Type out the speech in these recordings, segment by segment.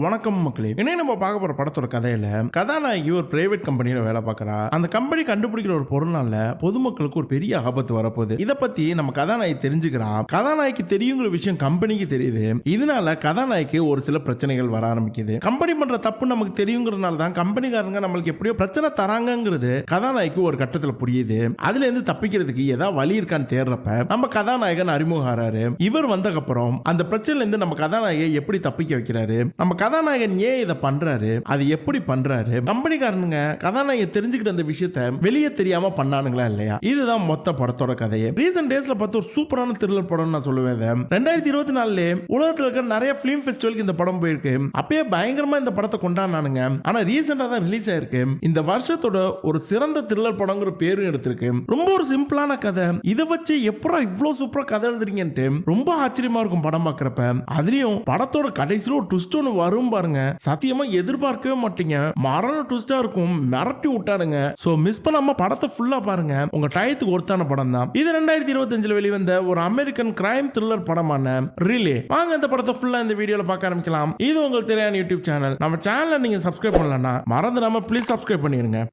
வணக்கம் மக்களே. என்ன நம்ம பார்க்க போற படத்தோட கதையில கதாநாயகி ஒரு பிரைவேட் கம்பெனியில வேலை பார்க்கறா. அந்த கம்பெனி கண்டுபிடிக்கிற ஒரு பொருளால பொதுமக்களுக்கு ஒரு பெரிய ஆபத்து வரப்போகுது. இத பத்தி நம்ம கதாநாயகி தெரிஞ்சுக்கிறா. கதாநாயகி தெரியுங்கிற விஷயம் கம்பெனிக்கு தெரியுது. இதனால கதாநாயகி ஒரு சில பிரச்சனைகள் வர ஆரம்பிக்குது. கம்பெனி பண்ற தப்பு நமக்கு தெரியுங்கிறதுனால தான் கம்பெனிக்காரங்க நம்மளுக்கு எப்படியோ பிரச்சனை தராங்கிறது கதாநாயகி ஒரு கட்டத்துல புரியுது. அதுல இருந்து தப்பிக்கிறதுக்கு ஏதாவது வழி இருக்கான்னு தேடுறப்ப நம்ம கதாநாயகன் அறிமுகாராரு. இவர் வந்தக்கப்புறம் அந்த பிரச்சனைல இருந்து நம்ம கதாநாயகை எப்படி தப்பிக்க வைக்கிறாரு, நம்ம கதாநாயகன் ஏன் இதை பண்றாரு, அது எப்படி பண்றாரு, கம்பெனிக்காரனுங்க கதாநாயகன் தெரிஞ்சுக்கிட்ட அந்த விஷயத்த வெளியே தெரியாம பண்ணானுங்களா இல்லையா, இதுதான் மொத்த படத்தோட கதையே. ரீசன்ட் டேஸ்ல பார்த்து ஒரு சூப்பரான த்ரில்லர் படம் நான் சொல்லுவேன். 2024 உலகத்துல இருக்க நிறைய பிலிம் ஃபெஸ்டிவலுக்கு இந்த படம் போயிருக்கு. அப்பயே பயங்கரமா இந்த படத்தை கொண்டாடினானுங்க. ஆனா ரீசெண்டா தான் ரிலீஸ் ஆயிருக்கு. இந்த வருஷத்தோட ஒரு சிறந்த த்ரில்லர் படங்கிற பேரும் எடுத்திருக்கு. ரொம்ப ஒரு சிம்பிளான கதை. இதை வச்சு எப்பரா இவ்வளவு சூப்பரா கதை எழுதுறீங்கன்ட்டு ரொம்ப ஆச்சரியமா இருக்கும் படம் பார்க்கறப்ப. அதுலயும் படத்தோட கடைசியில் ஒரு ட்விஸ்ட் ஒன்று வரும் பாருங்க, சத்தியமா எதிர்பார்க்கவே மாட்டீங்க. மரண ட்விஸ்டா இருக்கும், மிரட்டி விட்டானுங்க. சோ மிஸ் பண்ணாம படத்தை ஃபுல்லா பாருங்க, உங்க டயத்துக்கு ஒருத்தான படம் தான் இது. 2025 வெளிவந்த ஒரு அமெரிக்கன் கிரைம் த்ரில்லர் படமான ரிலே. வாங்க இந்த படத்தை ஃபுல்லா இந்த வீடியோல பார்க்க ஆரம்பிக்கலாம். இது உங்களுக்கு தெரியாத யூடியூப் சேனல். நம்ம சேனலை நீங்க சப்ஸ்கிரைப் பண்ணலன்னா மறந்துடாம ப்ளீஸ் சப்ஸ்கிரைப் பண்ணிருங்க.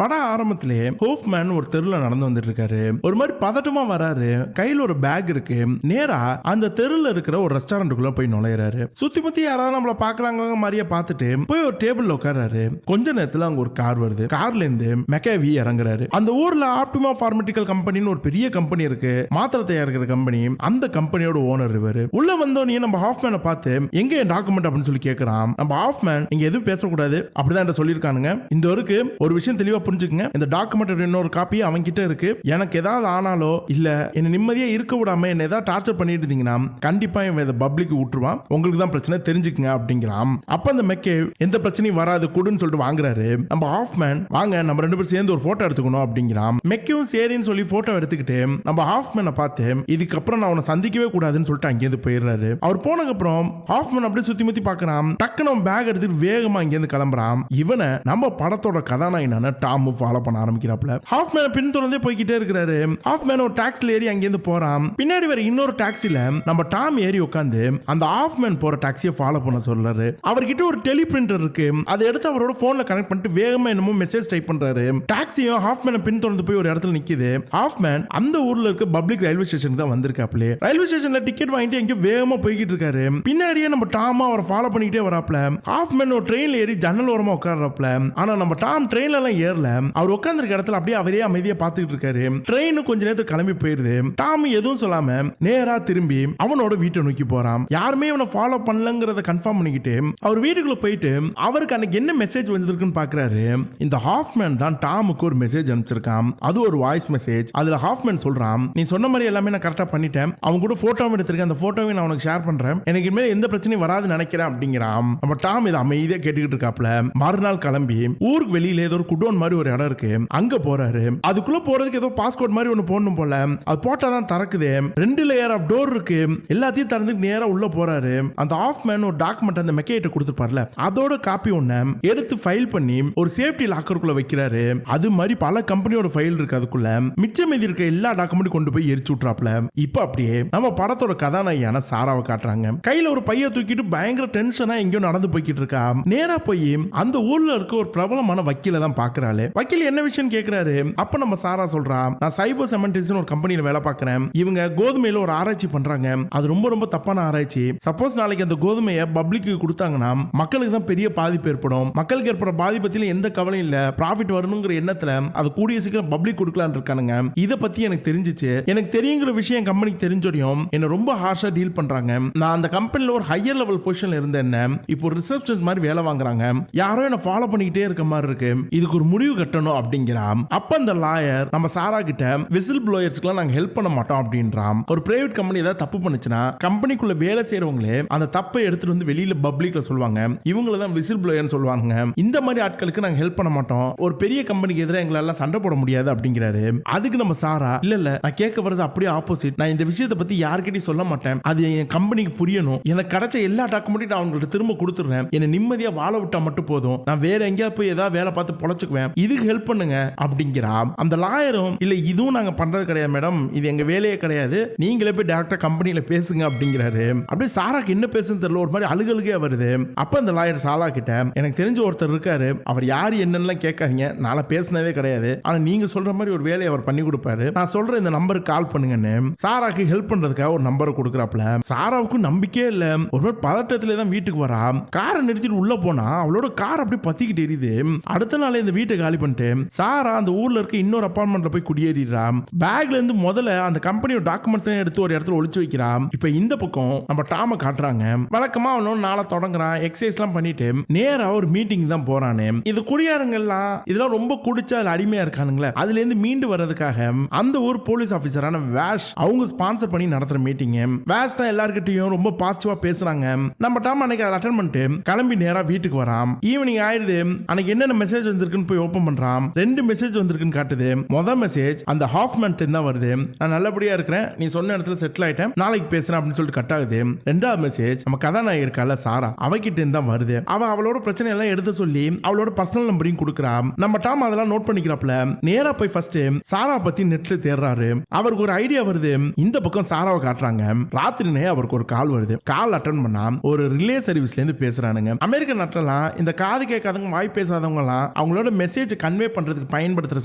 பட ஆரம்பத்திலே ஹோஃப்மேன் ஒரு தெருல நடந்து வந்துட்டு இருக்காரு. ஒரு மாதிரி பதட்டமா வராரு. கையில் ஒரு பேக் இருக்கு. நேரா அந்த தெருல இருக்கிற ஒரு ரெஸ்டாரண்ட்டுக்குள்ள போய் நுழையிறாரு. சுத்தி பத்தி யாராவது நம்மள பாக்குறாங்க மாதிரியே பார்த்துட்டு போய் ஒரு டேபிள்ல உட்காராரு. கொஞ்ச நேரத்துல அங்க ஒரு கார் வருது. கார்ல இருந்து மெக்காவி இறங்குறாரு. அந்த ஊர்ல ஆப்டிமா பார்மட்டிக்கல் கம்பெனின்னு ஒரு பெரிய கம்பெனி இருக்கு, மாத்திரை தயாரிக்கிற கம்பெனி. அந்த கம்பெனியோட ஓனர் இவரு. உள்ள வந்தோடனே நம்ம ஹாஃப்மேனை பார்த்து எங்க என் டாக்குமெண்ட் அப்படின்னு சொல்லி கேட்கறான். நம்ம ஹாஃப்மேன் இங்க எதுவும் பேசக்கூடாது அப்படிதான் சொல்லியிருக்கானுங்க. இந்த வரைக்கு ஒரு விஷயம் தெளிவா புரிஞ்சுக்கங்க, இந்த டாக்குமெண்ட் இன்னொரு காப்பி அவங்க கிட்ட இருக்கு. எனக்கு ஏதாவது ஆனாலோ இல்ல என்ன நிம்மதியா இருக்க விடாம என்ன ஏதாவது டார்ச்சர் பண்ணிட்டு இருந்தீங்கன்னா கண்டிப்பா இவன் இதை பப்ளிக் விட்டுருவான். உங்களுக்கு தான் பிரச்சனை, தெரிஞ்சுக்கங்க அப்படிங்கிறான். அப்ப அந்த மெக்கே எந்த பிரச்சனையும் வராது கூடுன்னு சொல்லிட்டு வாங்குறாரு. நம்ம ஹாஃப்மேன் வாங்க நம்ம ரெண்டு பேரும் சேர்ந்து ஒரு போட்டோ எடுத்துக்கணும் அப்படிங்கிறான். மெக்கையும் சரின்னு சொல்லி போட்டோ எடுத்துக்கிட்டு நம்ம ஹாஃப்மேனை பார்த்து இதுக்கப்புறம் நான் அவனை சந்திக்கவே கூடாதுன்னு சொல்லிட்டு அங்கேருந்து போயிடுறாரு. அவர் போனதுக்கு அப்புறம் ஹாஃப்மேன் அப்படியே சுத்தி முத்தி பார்க்கறான். டக்குன்னு அவன் பேக் எடுத்துட்டு வேகமா அங்கேருந்து கிளம்புறான். இவனை நம்ம படத்தோட கதாநாயகனான டாம் ஃபாலோ பண்ண ஆரம்பிக்கிறாப்ல. ஹாஃப்மேன் பின்தொடர்ந்தே போய்கிட்டே இருக்கிறாரு. ஹாஃப்மேன் ஒரு டாக்ஸில ஏறி அங்கேருந்து போறான். பின்னாடி வர இன்னொரு டாக்ஸில நம்ம டாம் ஏறி உட்காந்து அந்த ஹாஃப்மேன் போற டாக்ஸியை ஃபாலோ பண்ண சொல்றாரு. அவர்கிட்ட ஒரு டெலி பிரிண்டர் இருக்கு. அதை எடுத்து அவரோட போன்ல கனெக்ட் பண்ணிட்டு வேகமா என்னமோ மெசேஜ் டைப் பண்றாரு. டாக்ஸியும் ஹாஃப்மேனை பின்தொடர்ந்து போய் ஒரு இடத்துல நிக்குது. ஹாஃப்மேன் அந்த ஊர்ல இருக்க பப்ளிக் ரயில்வே ஸ்டேஷனுக்கு தான் வந்திருக்காப்ல. ரயில்வே ஸ்டேஷன்ல டிக்கெட் வாங்கிட்டு எங்க வேகமா போய்கிட்டு இருக்காரு. பின்னாடியே நம்ம டாமா அவரை ஃபாலோ பண்ணிக்கிட்டே வராப்ல. ஹாஃப்மேன் ஒரு ட்ரெயின்ல ஏறி ஜன்னல் ஓரமா உட்கார்றாப்ல. ஆனா நம்ம டாம் ட்ரெயின்ல எல்லாம் ஏறல. அவர் உட்கார்ந்திருக்க இடத்துல அப்படியே அவரே அமைதியா பார்த்துக்கிட்டு இருக்காரு. ட்ரெயின் கொஞ்ச நேரத்துக்கு கிளம்பி போயிருது. டாம் எதுவும் சொல்லாம நேரா திரும்பி அவனோட வீட்டை நோக்கி போறான். யாருமே அவனை ஃபாலோ பண்ணலங்கிறத கன்ஃபார்ம் பண்ணிக்கிட்டு அவர் வீட்டுக்குள்ள போயிட்டு அவருக்கு அன்னைக்கு என்ன மெசேஜ் வந்திருக்குன்னு பாக்குறாரு. இந்த ஹாஃப்மேன் தான் டாமுக்கு ஒரு மெசேஜ் அனுப்பிச்சிருக்கான். அது ஒரு வாய்ஸ் மெசேஜ். அதுல ஹாஃப்மேன் சொல்றான், நீ சொன்ன மாதிரி எல்லாமே நான் கரெக்டா பண்ணிட்டேன். அவங்க கூட போட்டோவும் எடுத்திருக்கேன். அந்த போட்டோவை நான் உனக்கு ஷேர் பண்றேன். எனக்கு இனிமேல் எந்த பிரச்சனையும் வராதுன்னு நினைக்கிறேன் அப்படிங்கிறான். நம்ம டாம் இதை அமைதியா கேட்டுக்கிட்டு இருக்காப்ல. மறுநாள் கிளம்பி ஊருக்கு வெளியில ஏதோ ஒரு குடோன் மாதிரி ஒரு இடம் இருக்கு, அங்க போறாரு. அதுக்குள்ள போறதுக்கு ஏதோ பாஸ்போர்ட் மாதிரி ஒன்னு போடணும் போல. அது போட்டாதான் திறக்குது. 2 லேயர் ஆஃப் டோர் இருக்கு. எல்லாத்தையும் திறந்து நேரா உள்ள போறாரு. அந்த ஹாஃப்மேன் ஒரு டாக்குமெண்ட் அந்த மெக்கைட்ட கொடுத்துப்பார்ல, அதோட காப்பி ஒண்ணு எடுத்து ஃபைல் பண்ணி ஒரு சேஃப்டி லாக்கருக்குள்ள வைக்கிறாரு. அது மாதிரி பல கம்பெனியோட ஃபைல் இருக்கு. அதுக்குள்ள மிச்சம் மீதி இருக்க எல்லா டாக்குமெண்ட் கொண்டு போய் எரிச்சு விட்டுறாப்ல. இப்ப அப்படியே நம்ம படத்தோட கதாநாயகியான சாராவை காட்டுறாங்க. கையில ஒரு பைய தூக்கிட்டு பயங்கர டென்ஷனா எங்கேயோ நடந்து போய்கிட்டு இருக்கா. நேரா போய் அந்த ஊர்ல இருக்க ஒரு பிரபலமான வக்கீல தான் பாக்குறாரு. வக்கீல் என்ன விஷயம் கேக்குறாரு. அப்ப நம்ம சாரா சொல்றா, நான் சைபர் செமெண்டிஸ்னு ஒரு கம்பெனில வேலை பார்க்கறேன். இவங்க கோதுமையில ஒரு ஆராய்ச்சி பண்றாங்க. அது ரொம்ப ரொம்ப தப்பான ஆராய்ச்சி. சப்போஸ் நாளைக்கு அந்த கோதுமையை பப்ளிக்கு கொடுத்தாங்கன்னா மக்களுக்கு தான் பெரிய பாதிப்பு ஏற்படும். மக்களுக்கு ஏற்படுற பாதிப்பத்தில எந்த கவலையும் இல்ல, ப்ராஃபிட் வரணுங்கிற எண்ணத்துல அது கூடிய சீக்கிரம் பப்ளிக் கொடுக்கலான்னு இருக்கானுங்க. இத பத்தி எனக்கு தெரிஞ்சிச்சு. எனக்கு தெரியுங்கிற விஷயம் கம்பெனிக்கு தெரிஞ்சோடையும் என்ன ரொம்ப ஹார்ஷா டீல் பண்றாங்க. நான் அந்த கம்பெனில ஒரு ஹையர் லெவல் பொசிஷன்ல இருந்தேன். இப்போ ரிசப்ஷன் மாதிரி வேலை வாங்குறாங்க. யாரோ என்ன ஃபாலோ பண்ணிக்கிட்டே இருக்க மாதிரி இருக்கு. இதுக்கு ஒரு முடிவு கட்டணும் அப்படிங்கிறான். அப்ப அந்த லாயர் நம்ம சாரா கிட்ட விசில் ப்ளோயர்ஸ்க்குலாம் நாங்க ஹெல்ப் பண்ண மாட்டோம் அப்படின்றான். ஒரு பிரைவேட் கம்பெனி ஏதாவது தப்பு பண்ணுச்சுன்னா கம்பெனிக்குள்ள வேலை செய்யறவங்களே அந்த தப்பை எடுத்துட்டு வந்து வெளியில பப்ளிக்ல சொல்லுவாங்க. இவங்கள தான் விசில் ப்ளோயர்னு சொல்லுவாங்க. இந்த மாதிரி ஆட்களுக்கு நாங்க ஹெல்ப் பண்ண மாட்டோம். ஒரு பெரிய கம்பெனிக்கு எதிராக எங்களால சண்டை போட முடியாது அப்படிங்கிறாரு. அதுக்கு நம்ம சாரா, இல்ல நான் கேட்க வர்றது அப்படியே ஆப்போசிட். நான் இந்த விஷயத்தை பத்தி யார்கிட்டயும் சொல்ல மாட்டேன். அது என் கம்பெனிக்கு புரியணும். எனக்கு கிடைச்ச எல்லா டாக்குமெண்ட்டையும் நான் அவங்கள்ட்ட திரும்ப கொடுத்துடுறேன். என்ன நிம்மதியா வாழ விட்டா மட்டும் போதும். நான் வேற எங்கேயாவது போய் ஏதாவது வேலை பார்த்து பொழைச்சுக்குவேன். இதுக்கு ஹெல்ப் பண்ணுங்க அப்படிங்கிறா. அந்த லாயரும் இல்ல இதுவும் நாங்க பண்றது கிடையாது மேடம், இது எங்க வேலையே கிடையாது, நீங்களே போய் டைரக்டா கம்பெனில பேசுங்க அப்படிங்கிறாரு. அப்படியே சாராக்கு என்ன பேசுன்னு தெரியல, ஒரு மாதிரி அழுகழுகே வருது. அப்ப அந்த லாயர் சாரா கிட்ட எனக்கு தெரிஞ்ச ஒருத்தர் இருக்காரு, அவர் யாரு என்னன்னு கேட்காதீங்க, நான் பேசினதே கிடையாது, ஆனா நீங்க சொல்ற மாதிரி ஒரு வேலையை அவர் பண்ணி கொடுப்பாரு, நான் சொல்ற இந்த நம்பருக்கு கால் பண்ணுங்கன்னு சாராக்கு ஹெல்ப் பண்றதுக்காக ஒரு நம்பரை கொடுக்குறாப்ல. சாராவுக்கு நம்பிக்கையே இல்ல, ஒரு பதட்டத்திலே தான் வீட்டுக்கு வரா. காரை நிறுத்திட்டு உள்ள போனா அவளோட கார் அப்படியே பத்திக்கிட்டு எரியுது. அடுத்த நாள் இந்த வீட்டை காலி பண்ணிட்டு சாரா அந்த ஊர்ல இருக்க இன்னொரு அபார்ட்மெண்ட்ல போய் குடியேறிடுறா. பேக்ல இருந்து முதல்ல அந்த கம்பெனியோட டாக்குமெண்ட்ஸ் எடுத்து ஒரு இடத்துல ஒளிச்சு வைக்கிறா. இப்ப இந்த பக்கம் நம்ம டாம காட்டுறாங்க. வழக்கமா அவனோட நாளை தொடங்குறான், எக்ஸசைஸ் எல்லாம் பண்ணிட்டு நேரா ஒரு மீட்டிங் தான் போறானே. இது குடியாரங்கெல்லாம் இதெல்லாம் ரொம்ப குடிச்சா அதுல அடிமையா இருக்கானுங்களே, அதுல இருந்து மீண்டு வர்றதுக்காக அந்த ஒரு போலீஸ் ஆபீசரான வேஷ் அவங்க ஸ்பான்சர் பண்ணி நடத்துற மீட்டிங். வேஷ் தான் எல்லார்கிட்டயும் ரொம்ப பாசிட்டிவா பேசுறாங்க. நம்ம டாம் அன்னைக்கு அதை அட்டெண்ட் பண்ணிட்டு கிளம்பி நேரா வீட்டுக்கு வரான். ஈவினிங் ஆயிடுது. அன்னைக்கு என்னென்ன மெசேஜ் வந்திருக்குன்னு போய் ஓபன் பண்றான். 2 மெசேஜ் வந்திருக்குன்னு காட்டுது. முதல் மெசேஜ் அந்த ஹாஃப்மேன் தான் வருது, நான் நல்லபடியா இருக்கிறேன், நீ சொன்ன இடத்துல செட்டில் ஆயிட்டேன், நாளைக்கு பேசுறேன் அப்படின்னு சொல்லிட்டு கட் ஆகுது. ரெண்டாவது மெசேஜ் நம்ம கதாநாயகி இருக்கால சாரா, அவகிட்ட தான் வருது. அவளோட பிரச்சனை எல்லாம் எடுத்து சொல்லி அவளோட பர்சனல் நம்பரையும் கொடுக்குறா. நம்ம டாம் அதெல்லாம் நோட் பண்ணிக்கிறாப்ல. நேரா போய் ஃபர்ஸ்ட் சாரா பத்தி நெட்ல தேடுறாரு. அவருக்கு ஒரு ஐடியா வருது. இந்த பக்கம் சாராவை காட்டுறாங்க. ராத்திரினே அவருக்கு ஒரு கால் வருது. கால் அட்டெண்ட் பண்ணா ஒரு ரிலே சர்வீஸ்ல இருந்து பேசுறானுங்க. அமெரிக்க நாட்டுலாம் இந்த காது கேட்காதவங்க வாய் பேசாதவங்க எல்லாம் அவங்களோட மெசேஜ் கன்வே பண்றதுக்கு பயன்படுத்துற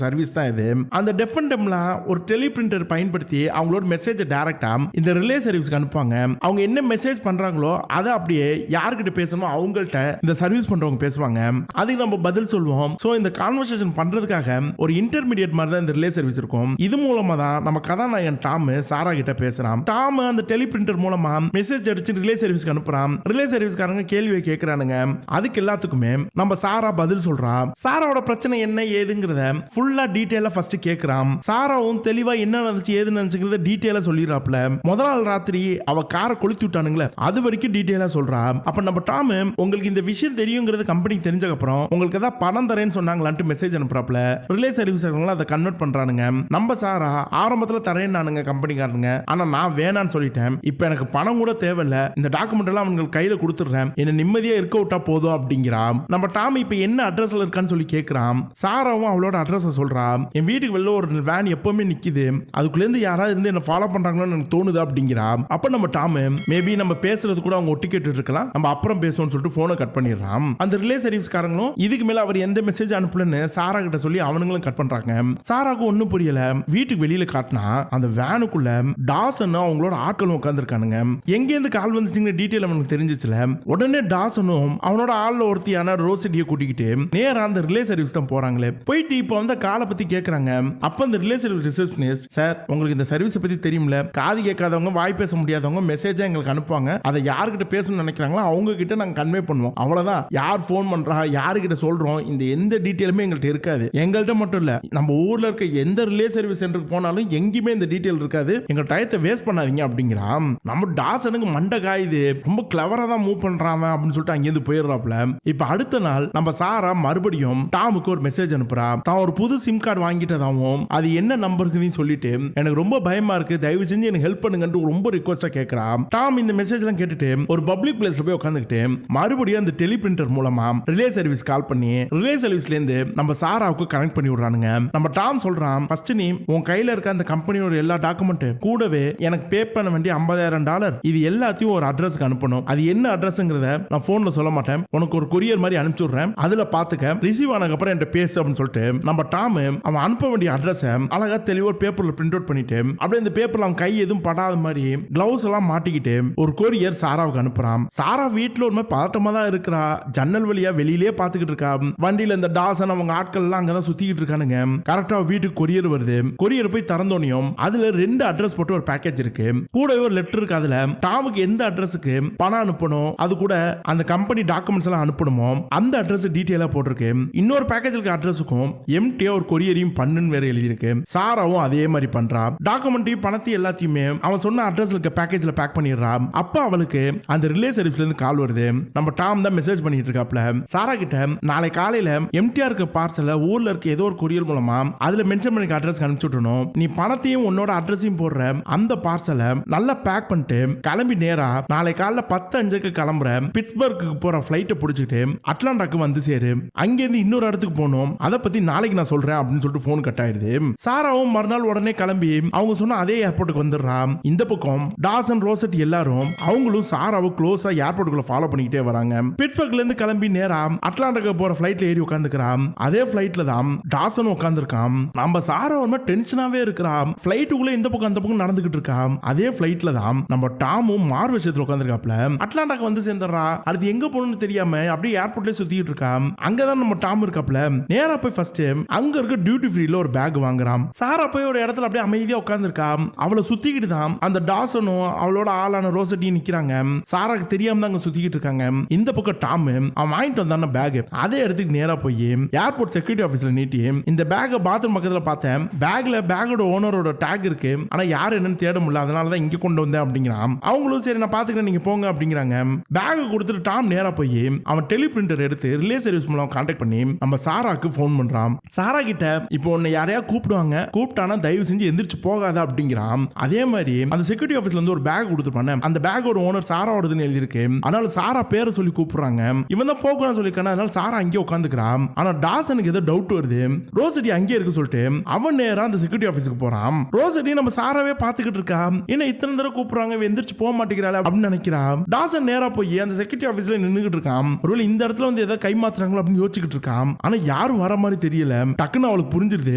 சர்வீஸ் தான் இது. அந்த டெஃப் அண்ட் டெம்ல ஒரு டெலிபிரிண்டர் பயன்படுத்தி அவங்களோட மெசேஜ் டைரக்டா இந்த ரிலே சர்வீஸ்க்கு அனுப்புவாங்க. அவங்க என்ன மெசேஜ் பண்றாங்களோ அதை அப்படியே யார்கிட்ட பேசணுமோ அவங்கள்ட்ட இந்த சர்வீஸ் பண்றவங்க பேசுவாங்க. அதுக்கு நம்ம பதில் சொல்லுவோம். சோ இந்த கான்வர்சேஷன் பண்றதுக்காக ஒரு இன்டர்மீடியட் மாதிரி தான் இந்த ரிலே சர்வீஸ் இருக்கும். இது மூலமா தான் நம்ம கதாநாயகன் டாம் சாரா கிட்ட பேசுறான். டாம் அந்த டெலிபிரிண்டர் மூலமா மெசேஜ் அடிச்சு ரிலே சர்வீஸ்க்கு அனுப்புறான். ரிலே சர்வீஸ்காரங்க கேள்வியை கேட்கறானுங்க. அதுக்கு எல்லாத்துக்குமே நம்ம சாரா பதில் சொல்றா. சாராவோட பிரச்சனை என்ன ஏதுங்கிறத ஃபுல்லா டீடைலா ஃபர்ஸ்ட் கேக்குறான். சாராவும் தெளிவா என்ன நடந்துச்சு ஏது நடந்துச்சுங்கிறத டீடைலா சொல்லிடுறாப்ல. முதல் நாள் ராத்திரி அவ காரை கொளுத்தி விட்டானுங்களே அது வரைக்கும் டீடைலா சொல்றா. அப்ப நம்ம டாம் உங்களுக்கு இந்த விஷயம் தெரியுங்கிறது கம்பெனிக்கு தெரிஞ்சதுக்கு அப்புறம் உங்களுக்கு ஏதாவது பணம் தரேன்னு சொன்னாங்களான்ட்டு மெசேஜ் அனுப்புறாப்ல. ரிலே சர்வீஸ் அதை கன்வெர்ட் பண்றானுங்க. நம்ம சாரா ஆரம்பத்துல தரேன்னானுங்க கம்பெனிக்காரனுங்க, ஆனா நான் வேணான்னு சொல்லிட்டேன், இப்ப எனக்கு பணம் கூட தேவையில்ல, இந்த டாக்குமெண்ட் எல்லாம் அவங்க கையில கொடுத்துடுறேன், என்ன நிம்மதியா இருக்க விட்டா போதும் அப்படிங்கிறான். நம்ம டாம் இப்ப என்ன அட்ரஸ்ல இருக்கான்னு சொல்லி கேட்கிறான். சாராவும் அவளோட அட்ரஸ் சொல்றான். என் வீட்டுக்கு வெளில ஒரு வேன் எப்பவுமே நிக்குது, அதுக்குள்ள இருந்து யாராவது இருந்து என்ன ஃபாலோ பண்றாங்கன்னு எனக்கு தோணுது அப்படிங்கிறா. அப்ப நம்ம டாம் மேபி நம்ம பேசுறது கூட அவங்க ஒட்டி கேட்டு இருக்கலாம், நம்ம அப்புறம் பேசுவோம்னு சொல்லிட்டு போனை கட் பண்ணிடுறான். அந்த ரிலே சர்வீஸ்காரங்களும் இதுக்கு மேல அவர் எந்த மெசேஜ் அனுப்பலன்னு சாரா கிட்ட சொல்லி அவனுங்களும் கட் பண்றாங்க. சாராக்கு ஒன்னும் புரியல. வீட்டுக்கு வெளியில காட்டினா அந்த வேனுக்குள்ள டாசனும் அவங்களோட ஆட்களும் உட்கார்ந்துருக்கானுங்க. எங்கேருந்து கால் வந்துச்சுங்க டீட்டெயில் அவனுக்கு தெரிஞ்சிச்சுல. உடனே டாசனும் அவனோட ஆள்ல ஒருத்தியான ரோசிட்டியை கூட்டிக்கிட்டு நேரா அந்த ரிலே சர்வீஸ் தான் போறாங்களே. போயிட்டு இப்போ வந்து காலை பத்தி கேட்கறாங்க. அப்ப அந்த ரிலே சர்வீஸ் ரிசப்ஷனிஸ்ட், சார் உங்களுக்கு இந்த சர்வீஸ் பத்தி தெரியும்ல, காது கேட்காதவங்க வாய் பேச முடியாதவங்க மெசேஜா எங்களுக்கு அனுப்புவாங்க, அதை யாருக்கிட்ட பேசணும்னு நினைக்கிறாங்களோ அவங்க கிட்ட நாங்க கன்வே பண்ணுவோம், அவ்வளவுதான். யார் போன் பண்றா யாருக்கிட்ட சொல்றோம் இந்த எந்த டீட்டெயிலுமே எங்கள்கிட்ட இருக்காது. எங்கள்கிட்ட மட்டும் இல்ல நம்ம ஊர்ல இருக்க எந்த ரிலே சர்வீஸ் சென்டருக்கு போனாலும் எங்கேயுமே இந்த டீட்டெயில் இருக்காது, எங்க டயத்தை வேஸ்ட் பண்ணாதீங்க அப்படிங்கிறான். நம்ம டாசனுக்கு மண்டை காயுது, ரொம்ப கிளவரா தான் மூவ் பண்றான் அப்படின்னு சொல்லிட்டு அங்கிருந்து போயிடுறாப்ல. இப்ப அடுத்த நாள் நம்ம சாரா மறுபடியும் டாமுக்கு ஒரு மெசேஜ் அனுப்புறா. தான் ஒரு புது சிம் கார்டு வாங்கிட்டதாவும் அது என்ன நம்பருக்கு சொல்லிட்டு எனக்கு ரொம்ப பயமா இருக்கு, தயவு செஞ்சு எனக்கு ஹெல்ப் பண்ணுங்கன்னு ரொம்ப ரிக்வெஸ்டா கேட்கறான். டாம் இந்த மெசேஜ் எல்லாம் கேட்டுட்டு ஒரு பப்ளிக் பிளேஸ்ல போய் உட்காந்துக்கிட்டு மறுபடியும் அந்த டெலிபிரிண்டர் மூலமா ரிலே சர்வீஸ் கால் பண்ணி ரிலே சர்வீஸ்ல இருந்து நம்ம சாராவுக்கு கனெக்ட் பண்ணி விடுறானுங்க. நம்ம டாம் சொல்றான், ஃபர்ஸ்ட் நீ உன் கையில இருக்க அந்த கம்பெனியோட எல்லா டாக்குமெண்ட் கூடவே எனக்கு பே பண்ண வேண்டிய $50,000 இது எல்லாத்தையும் ஒரு அட்ரஸ்க்கு அனுப்பணும். அது என்ன அட்ரஸ்ங்கிறத நான் போன்ல சொல்ல மாட்டேன், உனக்கு ஒரு கொரியர் மாதிரி அனுப்பிச்சு விடுறேன், அதுல பாத்துக்க, ரிசீவ் ஆனதுக்கு அப்புறம் என்கிட்ட பேசு அப்படின்னு சொல்லிட்டு நம்ம டாம் அவன் அனுப்ப வேண்டிய அட்ரஸ் அழகா தெளிவா பேப்பர்ல பிரிண்ட் அவுட் பண்ணிட்டு அப்படியே இந்த பேப்பர்ல அவன் கை எதுவும் படாத மாதிரி கிளவுஸ் எல்லாம் மாட்டிக்கிட்டு ஒரு கொரியர் சாராவுக்கு அனுப்புறான். சாரா வீட்டுல ஒரு மாதிரி பதட்டமா தான் இருக்கிறா. ஜன்னல் வழியா வெளியிலே பாத்துக்கிட்டு இருக்கா. வண்டியில இந்த டாசன் அவங்க ஆட்கள் எல்லாம் அங்கதான் சுத்திக்கிட்டு இருக்கானுங்க. கரெக்டா வீட்டுக்கு கொரியர் வருது. கொரியர் போய் திறந்தோனியும் அதுல 2 அட்ரஸ் போட்டு ஒரு பேக்கேஜ் இருக்கு. கூடவே ஒரு லெட்டர் இருக்கு. அதுல டாமுக்கு எந்த அட்ரஸுக்கு பணம் அனுப்பணும், அது கூட அந்த கம்பெனி டாக்குமெண்ட்ஸ் எல்லாம் அனுப்பணுமோ அந்த அட்ரஸ் டீடைலா போட்டிருக்கு. இன்னொரு பேக்கேஜ் இருக்க அட்ரஸுக்கும் எம்டியா ஒரு கொரியரையும் பண்ணுன்னு வேற எழுதியிருக்கு. சாராவும் அதே மாதிரி பண்றா. டாக்குமெண்ட்டையும் பணத்தையும் எல்லாத்தையுமே அவன் சொன்ன அட்ரஸ்ல இருக்க பேக்கேஜ்ல பேக் பண்ணிடுறா. அப்ப அவளுக்கு அந்த ரிலே சர்வீஸ்ல இருந்து கால் வருது. நம்ம டாம் தான் மெசேஜ் பண்ணிட்டு இருக்காப்ல. சாரா கிட்ட நாளை காலையில எம்டிஆர் இருக்க பார்சல ஊர்ல இருக்க ஏதோ ஒரு கொரியர் மூலமா அதுல மென்ஷன் பண்ணி அட்ரஸ் அனுப்பிச்சுட்டணும். நீ பணத்தையும் உன்னோட அட்ரஸையும் போடுற அந்த பார்சலை நல்லா பேக் பண்ணிட்டு கிளம்பி நேரா நாளை காலைல 10:05 கிளம்புற பிட்ஸ்பர்க்கு போற பிளைட்டை பிடிச்சிட்டு அட்லாண்டாக்கு வந்து சேரு. அங்கிருந்து இன்னொரு இடத்துக்கு போகணும். போகணும், அதை பத்தி நாளைக்கு நான் சொல்றேன் அப்படின்னு சொல்லிட்டு போன் கட் ஆயிடுது. சாராவும் மறுநாள் உடனே கிளம்பி அவங்க சொன்ன அதே ஏர்போர்ட்டுக்கு வந்துடுறா. இந்த பக்கம் டாசன் ரோசட்டி எல்லாரும் அவங்களும் சாராவை க்ளோஸா ஏர்போர்ட்டுக்குள்ள ஃபாலோ பண்ணிக்கிட்டே வராங்க. பிட்ஸ்பர்க்ல இருந்து கிளம்பி நேரா அட்லாண்டாக்கு போற ஃபிளைட்ல ஏறி உட்காந்துக்கிறான். அதே ஃபிளைட்ல தான் டாசன் உட்காந்துருக்கான். நம்ம சாரா ஒரு டென்ஷனாவே இருக்கிறான். ஃபிளைட்டுக்குள்ள இந்த பக்கம் அந்த பக்கம் நடந்துகிட்டு இருக்கான். அதே ஃபிளைட்ல தான் நம்ம டாமும் மார் விஷயத்துல உட்காந்துருக்காப்ல. அட்லாண்டாக்கு வந்து சேர்ந்துடுறா. அடுத்து எங்க போகணும்னு தெரியாம அப்படியே ஏர்போர்ட்லயே சுத்திட்டு இருக்கான். அங்கதான் நம்ம டாம் இருக்காப்ல. நேரா போய் ஃபர்ஸ்ட் அங்க இருக்க டியூட்டி ஃப்ரீல ஒரு பேக் வாங்குறான். சாரா போய் ஒரு இடத்துல அப்படியே அமைதியா உட்காந்துருக்கா. அவளை சுத்திக்கிட்டு தான் அந்த டாசனும் அவளோட ஆளான ரோசட்டியும் நிக்கிறாங்க. சாராக்கு தெரியாம தான் அங்க சுத்திக்கிட்டு இருக்காங்க. இந்த பக்கம் டாம் அவன் வாங்கிட்டு வந்தான பேக் அதே இடத்துக்கு நேரா போய் ஏர்போர்ட் செக்யூரிட்டி ஆபீஸ்ல நீட்டி இந்த பேக் பாத்ரூம் பக்கத்துல பார்த்தேன். பேக்ல பேக்கோட ஓனரோட டேக் இருக்கு, ஆனா யாரு என்னன்னு தேட முடியல, அதனாலதான் இங்க கொண்டு வந்தேன் அப்படிங்கிறான். அவங்களும் சரி நான் பாத்துக்கிறேன் நீங்க போங்க அப்படிங்கிறாங்க. பேக் கொடுத்துட்டு டாம் நேரா போய் அவன் டெலிபிரிண்டர் எடுத்து ரிலே சர்வீஸ் மூலம் கான்டாக்ட் பண்ணி நம்ம சாராக்கு போன் பண்றான். சாரா கிட்ட இப்போ உன்னை யாரையா கூப்பிடுவாங்க, கூப்பிட்டானா தயவு செஞ்சு எந்திரிச்சு போகாத அப்படிங்கிறான். அதே மாதிரி அந்த செக்யூரிட்டி ஆபீஸ்ல இருந்து ஒரு பேக் கொடுத்துருப்பானே, அந்த பேக்கோட ஓனர் சாராவோடதுன்னு எழுதிருக்கு. அதனால சாரா பேரை சொல்லி கூப்பிடுறாங்க. இவன் தான் போகணும்னு சொல்லிருக்கான, அதனால சாரா அங்கே உட்காந்துக்கிறான். ஆனா டாசனுக்கு ஏதோ டவுட் வருது. ரோசட்டி அங்கே இருக்கு சொல்லிட்டு அவன் நேரா அந்த செக்யூரிட்டி ஆபீஸ்க்கு போறான். ரோசட்டி நம்ம சாராவே பாத்துக்கிட்டு இருக்கா. என்ன இத்தனை தடவை கூப்பிடுறாங்க, எந்திரிச்சு போக மாட்டேங்கிறாள் அப்படின்னு நினைக்கிறான். டாசன் நேரா போய் அந்த செக்யூரிட்டி ஆபீஸ்ல நின்னுகிட்டு இருக்கான். ஒருவேளை இந்த இடத்துல வந்து ஏதோ கைமாத்துறாங்களோ அப்படின்னு யோசிச்சுக்கிட்டு இருக்கான். ஆனா யாரும் வர மாதிரி தெரியல. டக்குன்னு அவளுக்கு புரிஞ்சிருது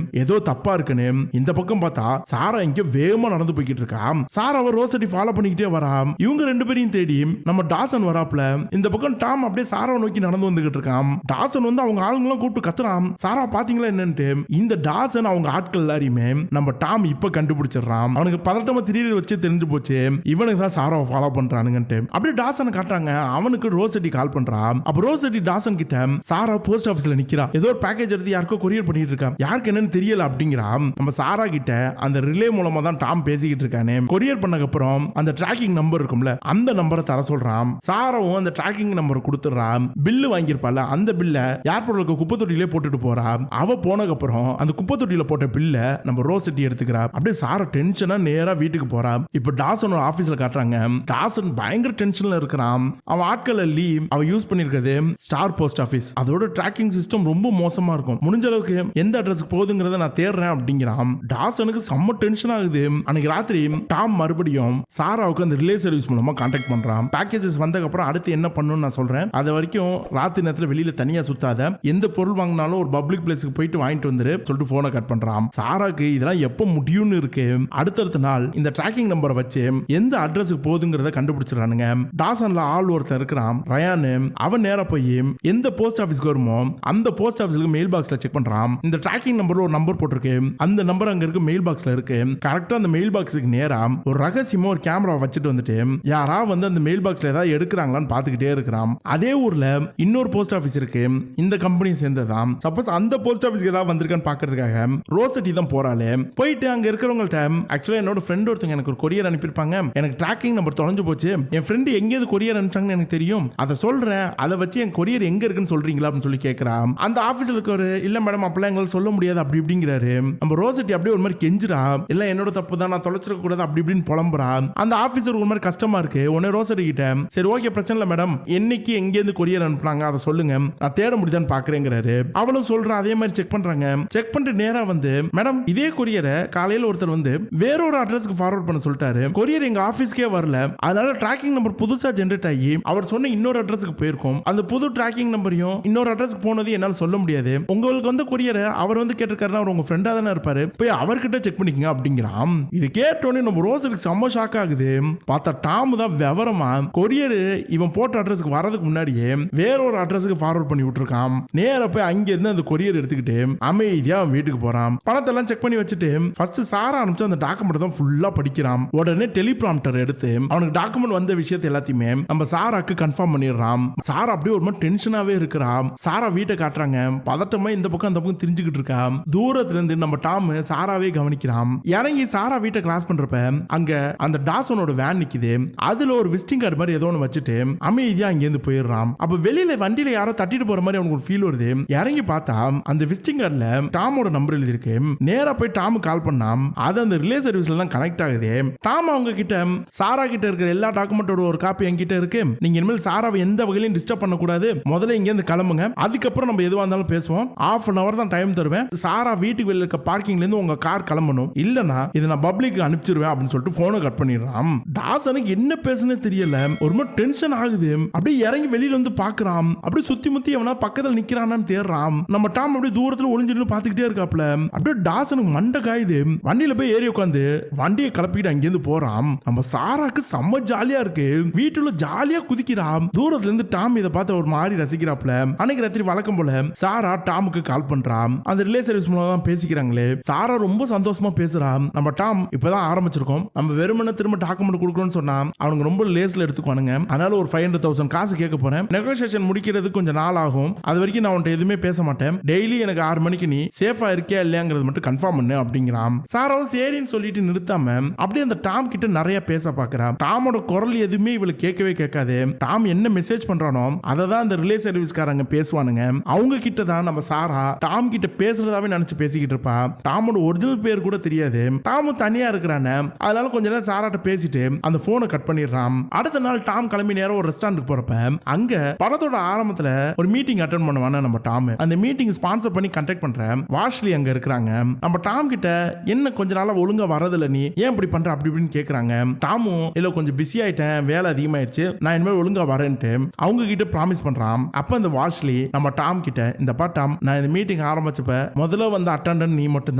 ஏதோ தப்பா இருக்குன்னு. இந்த பக்கம் பார்த்தா சாரா இங்க வேகமா நடந்து போய்கிட்டு இருக்கா. சாராவை ரோசட்டி ஃபாலோ பண்ணிக்கிட்டே வரா. இவங்க ரெண்டு பேரையும் தேடி நம்ம டாசன் வராப்ல. இந்த பக்கம் டாம் அப்படியே சாராவை நோக்கி நடந்து வந்துகிட்டு இருக்கான். டாசன் வந்து அவங்க ஆளுங்கெல்லாம் கூப்பிட்டு கத்துறான், சாரா பாத்தீங்களா என்னன்ட்டு. இந்த டாசன் அவங்க ஆட்கள் எல்லாரையுமே நம்ம டாம் இப்ப கண்டுபிடிச்சிடறான். அவனுக்கு பதட்டமா திடீர் வச்சு தெரிஞ்சு போச்சு இவனுக்கு தான் சாராவை ஃபாலோ பண்றானுங்கன்ட்டு. அப்படியே டாசனை காட்டுறாங்க. அவனுக்கு ரோசட்டி கால் பண்றான். அப்ப ரோசட்டி டாசன் கிட்ட சாரா போஸ்ட் ஆபீஸ்ல நிக்கிறா. ஏதோ ஒரு பேக்கேஜ் எடுத்து யாருக்கோ கொரியர் பண்ணிட்டு இருக்கான், யாருக்கு என்னன்னு தெரியல அப்படிங்கிறான். நம்ம சாரா கிட்ட அந்த ரிலே மூலமா தான் டாம் பேசிக்கிட்டு இருக்கானே. கொரியர் பண்ணதுக்கு அப்புறம் அந்த ட்ராக்கிங் நம்பர் இருக்கும்ல, அந்த நம்பரை தர சொல்றான். சாராவும் அந்த ட்ராக்கிங் நம்பர் கொடுத்துறான். பில்லு வாங்கியிருப்பால, அந்த பில்ல ஏர்போர்ட்ல குப்பை தொட்டிலே போட்டுட்டு போறா. அவ போனதுக்கு அப்புறம் அந்த குப்பை தொட்டியில போட்ட பில்ல நம்ம ரோசட்டி எடுத்துக்கிறா. அப்படியே சாரா டென்ஷனா நேரா வீட்டுக்கு போறா. இப்ப டாசன் ஆபீஸ்ல காட்டுறாங்க. டாசன் பயங்கர டென்ஷன்ல இருக்கிறான். அவன் ஆட்கள் லீவ் அவ யூஸ் பண்ணிருக்கிறது ஸ்டார் போஸ்ட் ஆபீஸ். அதோட ட்ராக்கிங் சிஸ்டம் ரொம்ப மோசமா இருக்கும். முடிஞ்ச அளவுக்கு எந்த அட்ரஸ்க்கு போகுதுங்கிறத நான் தேடுறேன் அப்படிங்கிறான். டாசனுக்கு செம்ம டென்ஷன் ஆகுது. அன்னைக்கு ராத்திரி டாம் மறுபடியும் சாராவுக்கு அந்த ரிலே சர்வீஸ் மூலமா கான்டாக்ட் பண்றான். பேக்கேஜஸ் வந்ததுக்கு அப்புறம் அடுத்து என்ன பண்ணணும்னு நான் சொல்றேன். அது வரைக்கும் ராத்திரி நேரத்துல வெளியில தனியா சுத்தாத, எந்த பொருள் வாங்கினாலும் ஒரு பப்ளிக் பிளேஸ்க்கு போயிட்டு வாங்கிட்டு வந்துரு சொல்லிட்டு போனை கட் பண்றான். சாராக்கு இதெல்லாம் எப்ப முடியும்னு இருக்கு. அடுத்தடுத்த நாள் இந்த ட்ராக்கிங் நம்பரை வச்சு எந்த அட்ரஸ்க்கு போகுதுங்கிறத கண்டுபிடிச்சிடறானுங்க. டாசன்ல ஆள் ஒருத்தர் இருக்கிறான் ரயான். அவன் நேரா போய் எந்த போஸ்ட் ஆபீஸ்க்கு வருமோ அந்த போஸ்ட் ஆபீஸ்க்கு மெயில் பாக்ஸ்ல செக் பண்றான். இந்த ட்ராக்கிங் நம்பர்ல ஒரு நம்பர் போட்டிருக்கு. அந்த நம்பர் அங்க இருக்கு மெயில் பாக்ஸ்ல இருக்கு. கரெக்டா அந்த மெயில் பாக்ஸுக்கு நேரா ஒரு ரகசியமா ஒரு கேமரா வச்சுட்டு வந்துட்டு யாரா வந்து அந்த மெயில் பாக்ஸ்ல ஏதாவது எடுக்கிறாங்களான்னு பாத்துக்கிட்டே இருக்கிறான். அதே ஊர்ல இன்னொரு போஸ்ட் ஆபீஸ் இருக்கு. இந்த கம்பெனி சேர்ந்ததான். சப்போஸ் அந்த போஸ்ட் ஆபீஸ்க்கு ஏதாவது வந்திருக்கான்னு பாக்குறதுக்காக ரோசட்டி தான் போறாளே. போயிட்டு அங்க இருக்கிறவங்கள்ட்ட ஆக்சுவலா என்னோட ஃப்ரெண்ட் ஒருத்தங்க எனக்கு ஒரு கொரியர் அனுப்பியிருப்பாங்க, எனக்கு ட்ராக்கிங் நம்பர் தொலைஞ்சு போச்சு, என் ஃப்ரெண்டு எங்கேயாவது கொரியர் அனுப்பிச்சாங்கன்னு எனக்கு தெரியும், அதை சொல்றேன், அதை வச்சு என் கொரியர் எங்க இருக்குன்னு சொல்றீங்களா அப்படின்னு சொல்லி கேட்கறான். அந்த ஆபீஸ்ல இருக்கிற இல்ல மேடம் அப்பெல்லாம் எங்களால் சொல்ல முடியாது அப்படி இப்படிங்கிறாரு. நம்ம ரோசட்டி அப்படியே ஒரு மாதிரி கெஞ்சுறா, இல்ல என்னோட தப்பு தான், நான் தொலைச்சிருக்க கூடாது அப்படி இப்படின்னு புலம்புறா. அந்த ஆபீசர் ஒரு மாதிரி கஷ்டமா இருக்கு. உடனே ரோசட்டி கிட்ட சரி ஓகே பிரச்சனை இல்லை மேடம், என்னைக்கு எங்கேருந்து கொரியர் அனுப்புனாங்க அதை சொல்லுங்க, நான் தேட முடியுதான்னு பாக்குறேங்கிறாரு. அவளும் சொல்றா. அதே மாதிரி செக் பண்றாங்க. செக் பண்ணிட்டு நேரா வந்து மேடம் இதே கொரியரை காலையில ஒருத்தர் வந்து வேறொரு அட்ரஸ்க்கு ஃபார்வர்ட் பண்ண சொல்லிட்டாரு, கொரியர் எங்க ஆபீஸ்க்கே வரல, அதனால ட்ராக்கிங் நம்பர் புதுசா ஜெனரேட் ஆகி அவர் சொன்ன இன்னொரு அட்ரஸ்க்கு போயிருக்கும். அந்த புது ட்ராக்கிங் நம்பரையும் இன்னொரு அட்ரஸ்க்கு போனது என்னால சொல்ல முடியாது, உங்களுக்கு வந்து கொரியரை அவர் வந்து கேட்டிருக்காருன்னா அவர் உங்க ஃப்ரெண்டா தானே இருப்பாரு, போய் அவர்கிட்ட செக் பண்ணிக்கங்க அப்படிங்கிறான். இது கேட்டோன்னே நம்ம ரோசருக்கு செம்ம ஷாக் ஆகுது. பார்த்தா டாம் தான் விவரமா கொரியர் இவன் போட்ட அட்ரஸ்க்கு வரதுக்கு முன்னாடியே வேறொரு அட்ரஸ்க்கு ஃபார்வர்ட் பண்ணி விட்டுருக்கான். நேரா போய் அங்க இருந்து அந்த கொரியர் எடுத்துக்கிட்டு அமைதியா அவன் வீட்டுக்கு போறான். பணத்தை எல்லாம் செக் பண்ணி வச்சுட்டு ஃபர்ஸ்ட் சாரா அனுப்பிச்சு அந்த டாக்குமெண்ட் தான் ஃபுல்லா படிக்கிறான். உடனே டெலிபிராம்டர் எடுத்து அவனுக்கு டாக்குமெண்ட் வந்த விஷயத்தை எல்லாத்தையுமே நம்ம சாராக்கு கன்ஃபார்ம் பண்ணிடுறான். சாரா அப்படியே ஒரு மாதிரி டென்ஷனாவே இருக்கிறான். சாரா வீட்டை காட்டுறாங்க. பதட்டமா இந்த பக்கம் அந்த பக்கம் தெரிஞ்சுக்கிட்டு இருக்கா. தூரத்துல இருந்து நம்ம டாம் சாராவே கவனிக்கிறான். இறங்கி சாரா வீட்டை கிளாஸ் பண்றப்ப அங்க அந்த டாசனோட வேன் நிக்குது. அதுல ஒரு விசிட்டிங் கார்டு மாதிரி ஏதோ ஒன்று வச்சுட்டு அமைதியா அங்கேருந்து போயிடுறான். அப்ப வெளியில வண்டியில யாரோ தட்டிட்டு போற மாதிரி அவனுக்கு ஒரு ஃபீல் வருது. இறங்கி பார்த்தா அந்த விசிட்டிங் கார்டுல டாமோட நம்பர் எழுதி இருக்கு. நேரா போய் டாமுக்கு கால் பண்ணாம். அது அந்த ரிலே சர்வீஸ்ல தான் கனெக்ட் ஆகுது. டாம் அவங்க கிட்ட சாரா கிட்ட இருக்கிற எல்லா டாக்குமெண்டோட ஒரு காப்பி என்கிட்ட இருக்கு, நீங்க இனிமேல் சாராவை எந்த வகையிலும் டிஸ்டர்ப் பண்ணக்கூடாது, முதல்ல இங்க இருந்து கிளம்புங்க, அதுக்கப்புறம் நம்ம எதுவா எதுவாக இருந்தாலும் பேசுவோம். half an hour தான் டைம் தருவேன். சாரா வீட்டுக்கு வெளியே இருக்க பார்க்கிங்ல இருந்து உங்க கார் கிளம்பணும், இல்லனா இதை நான் பப்ளிக் அனுப்பிச்சிருவேன் அப்படின்னு சொல்லிட்டு போனை கட் பண்ணிடுறான். டாசனுக்கு என்ன பேசுனே தெரியல, ஒரு மாதிரி டென்ஷன் ஆகுது. அப்படியே இறங்கி வெளியில வந்து பாக்குறான். அப்படியே சுத்தி முத்தி எவனா பக்கத்துல நிக்கிறானான்னு தேடுறான். நம்ம டாம் அப்படியே தூரத்துல ஒளிஞ்சிட்டு பாத்துக்கிட்டே இருக்காப்ல. அப்படியே டாசனுக்கு மண்டை காயுது. வண்டியில போய் ஏறி உட்காந்து வண்டியை கிளப்பிட்டு அங்கிருந்து போறான். நம்ம சாராக்கு செம்ம ஜாலியா இருக்கு. வீட்டுல ஜாலியா குதிக்கிறான். தூரத்துல இருந்து டாம் இதை பார்த்து ஒரு மாதிரி ரசிக்கிறாப்ல. அன்னைக்கு ராத்திரி வழக்கம் போல சாரா டாமுக்கு கால் பண்றான். அந்த ரிலே சர்வீஸ் மூலமா தான் பேசிக்கிறாங்களே. சாரா ரொம்ப சந்தோஷமா பேசுறான். நம்ம டாம் இப்பதான் ஆரம்பிச்சிருக்கோம், நம்ம வெறுமனே திரும்ப டாக்குமெண்ட் கொடுக்கணும்னு சொன்னா அவங்க ரொம்ப லேஸ்ல எடுத்துக்குவானுங்க. அதனால ஒரு 500,000 காசு கேட்க போறேன். நெகோசியேஷன் முடிக்கிறதுக்கு கொஞ்சம் நாள் ஆகும். அது வரைக்கும் நான் உன்கிட்ட எதுவுமே பேச மாட்டேன். டெய்லி எனக்கு 6 மணிக்கு நீ சேஃபா இருக்கியா இல்லையாங்கிறது மட்டும் கன்ஃபார்ம் பண்ணு அப்படிங்கிறான். சாராவும் சரின்னு சொல்லிட்டு நிறுத்தாம அப்படியே அந்த டாம் கிட்ட நிறைய பேச பாக்குறான். டாமோட குரல் எதுவுமே இவளுக்கு கேட்கவே கேட்காது. டாம் என்ன மெசேஜ் பண்றானோ அதை தான் அந்த ரிலே சர்வீஸ்காரங்க பேசுவானுங்க. அவங்க கிட்ட தான் நம்ம சாரா டாம் கிட்ட பேசுறதாவே நினைச்சு பேசிக்கிட்டு இருப்பா. டாமோட ஒரிஜினல் பேர் கூட தெரியாது. டாமும் தனியா இருக்கிறானே, அதனால கொஞ்ச நேரம் சாராட்ட பேசிட்டு அந்த போனை கட் பண்ணிடுறான். அடுத்த நாள் டாம் கிளம்பி நேரம் ஒரு ரெஸ்டாரண்ட்டுக்கு போறப்ப அங்க படத்தோட ஆரம்பத்துல ஒரு மீட்டிங் அட்டெண்ட் பண்ணுவான நம்ம டாம். அந்த மீட்டிங் ஸ்பான்சர் பண்ணி கான்டாக்ட் பண்ற வாஷ்லி அங்க இருக்கிறாங்க. நம்ம டாம் கிட்ட என்ன கொஞ்ச நாளா ஒழுங்கா வரதில்ல, நீ ஏன் இப்படி பண்ற அப்படி இப்படின்னு கேக்குறாங்க. டாமும் இல்ல கொஞ்சம் பிஸி ஆயிட்டேன், வேலை அதிகமாயிருச்சு, நான் இனிமேல் ஒழுங்கா வரேன்ட்டு அவங்க கிட்ட ப்ராமிஸ் பண்றான். அப்ப அந்த வாஷ்லி நம்ம டாம் கிட்ட, இந்த டாம், நான் இந்த மீட்டிங் ஆரம்பிச்சப்ப முதல்ல வந்து அட்டெண்டன்ட் நீ மட்டும்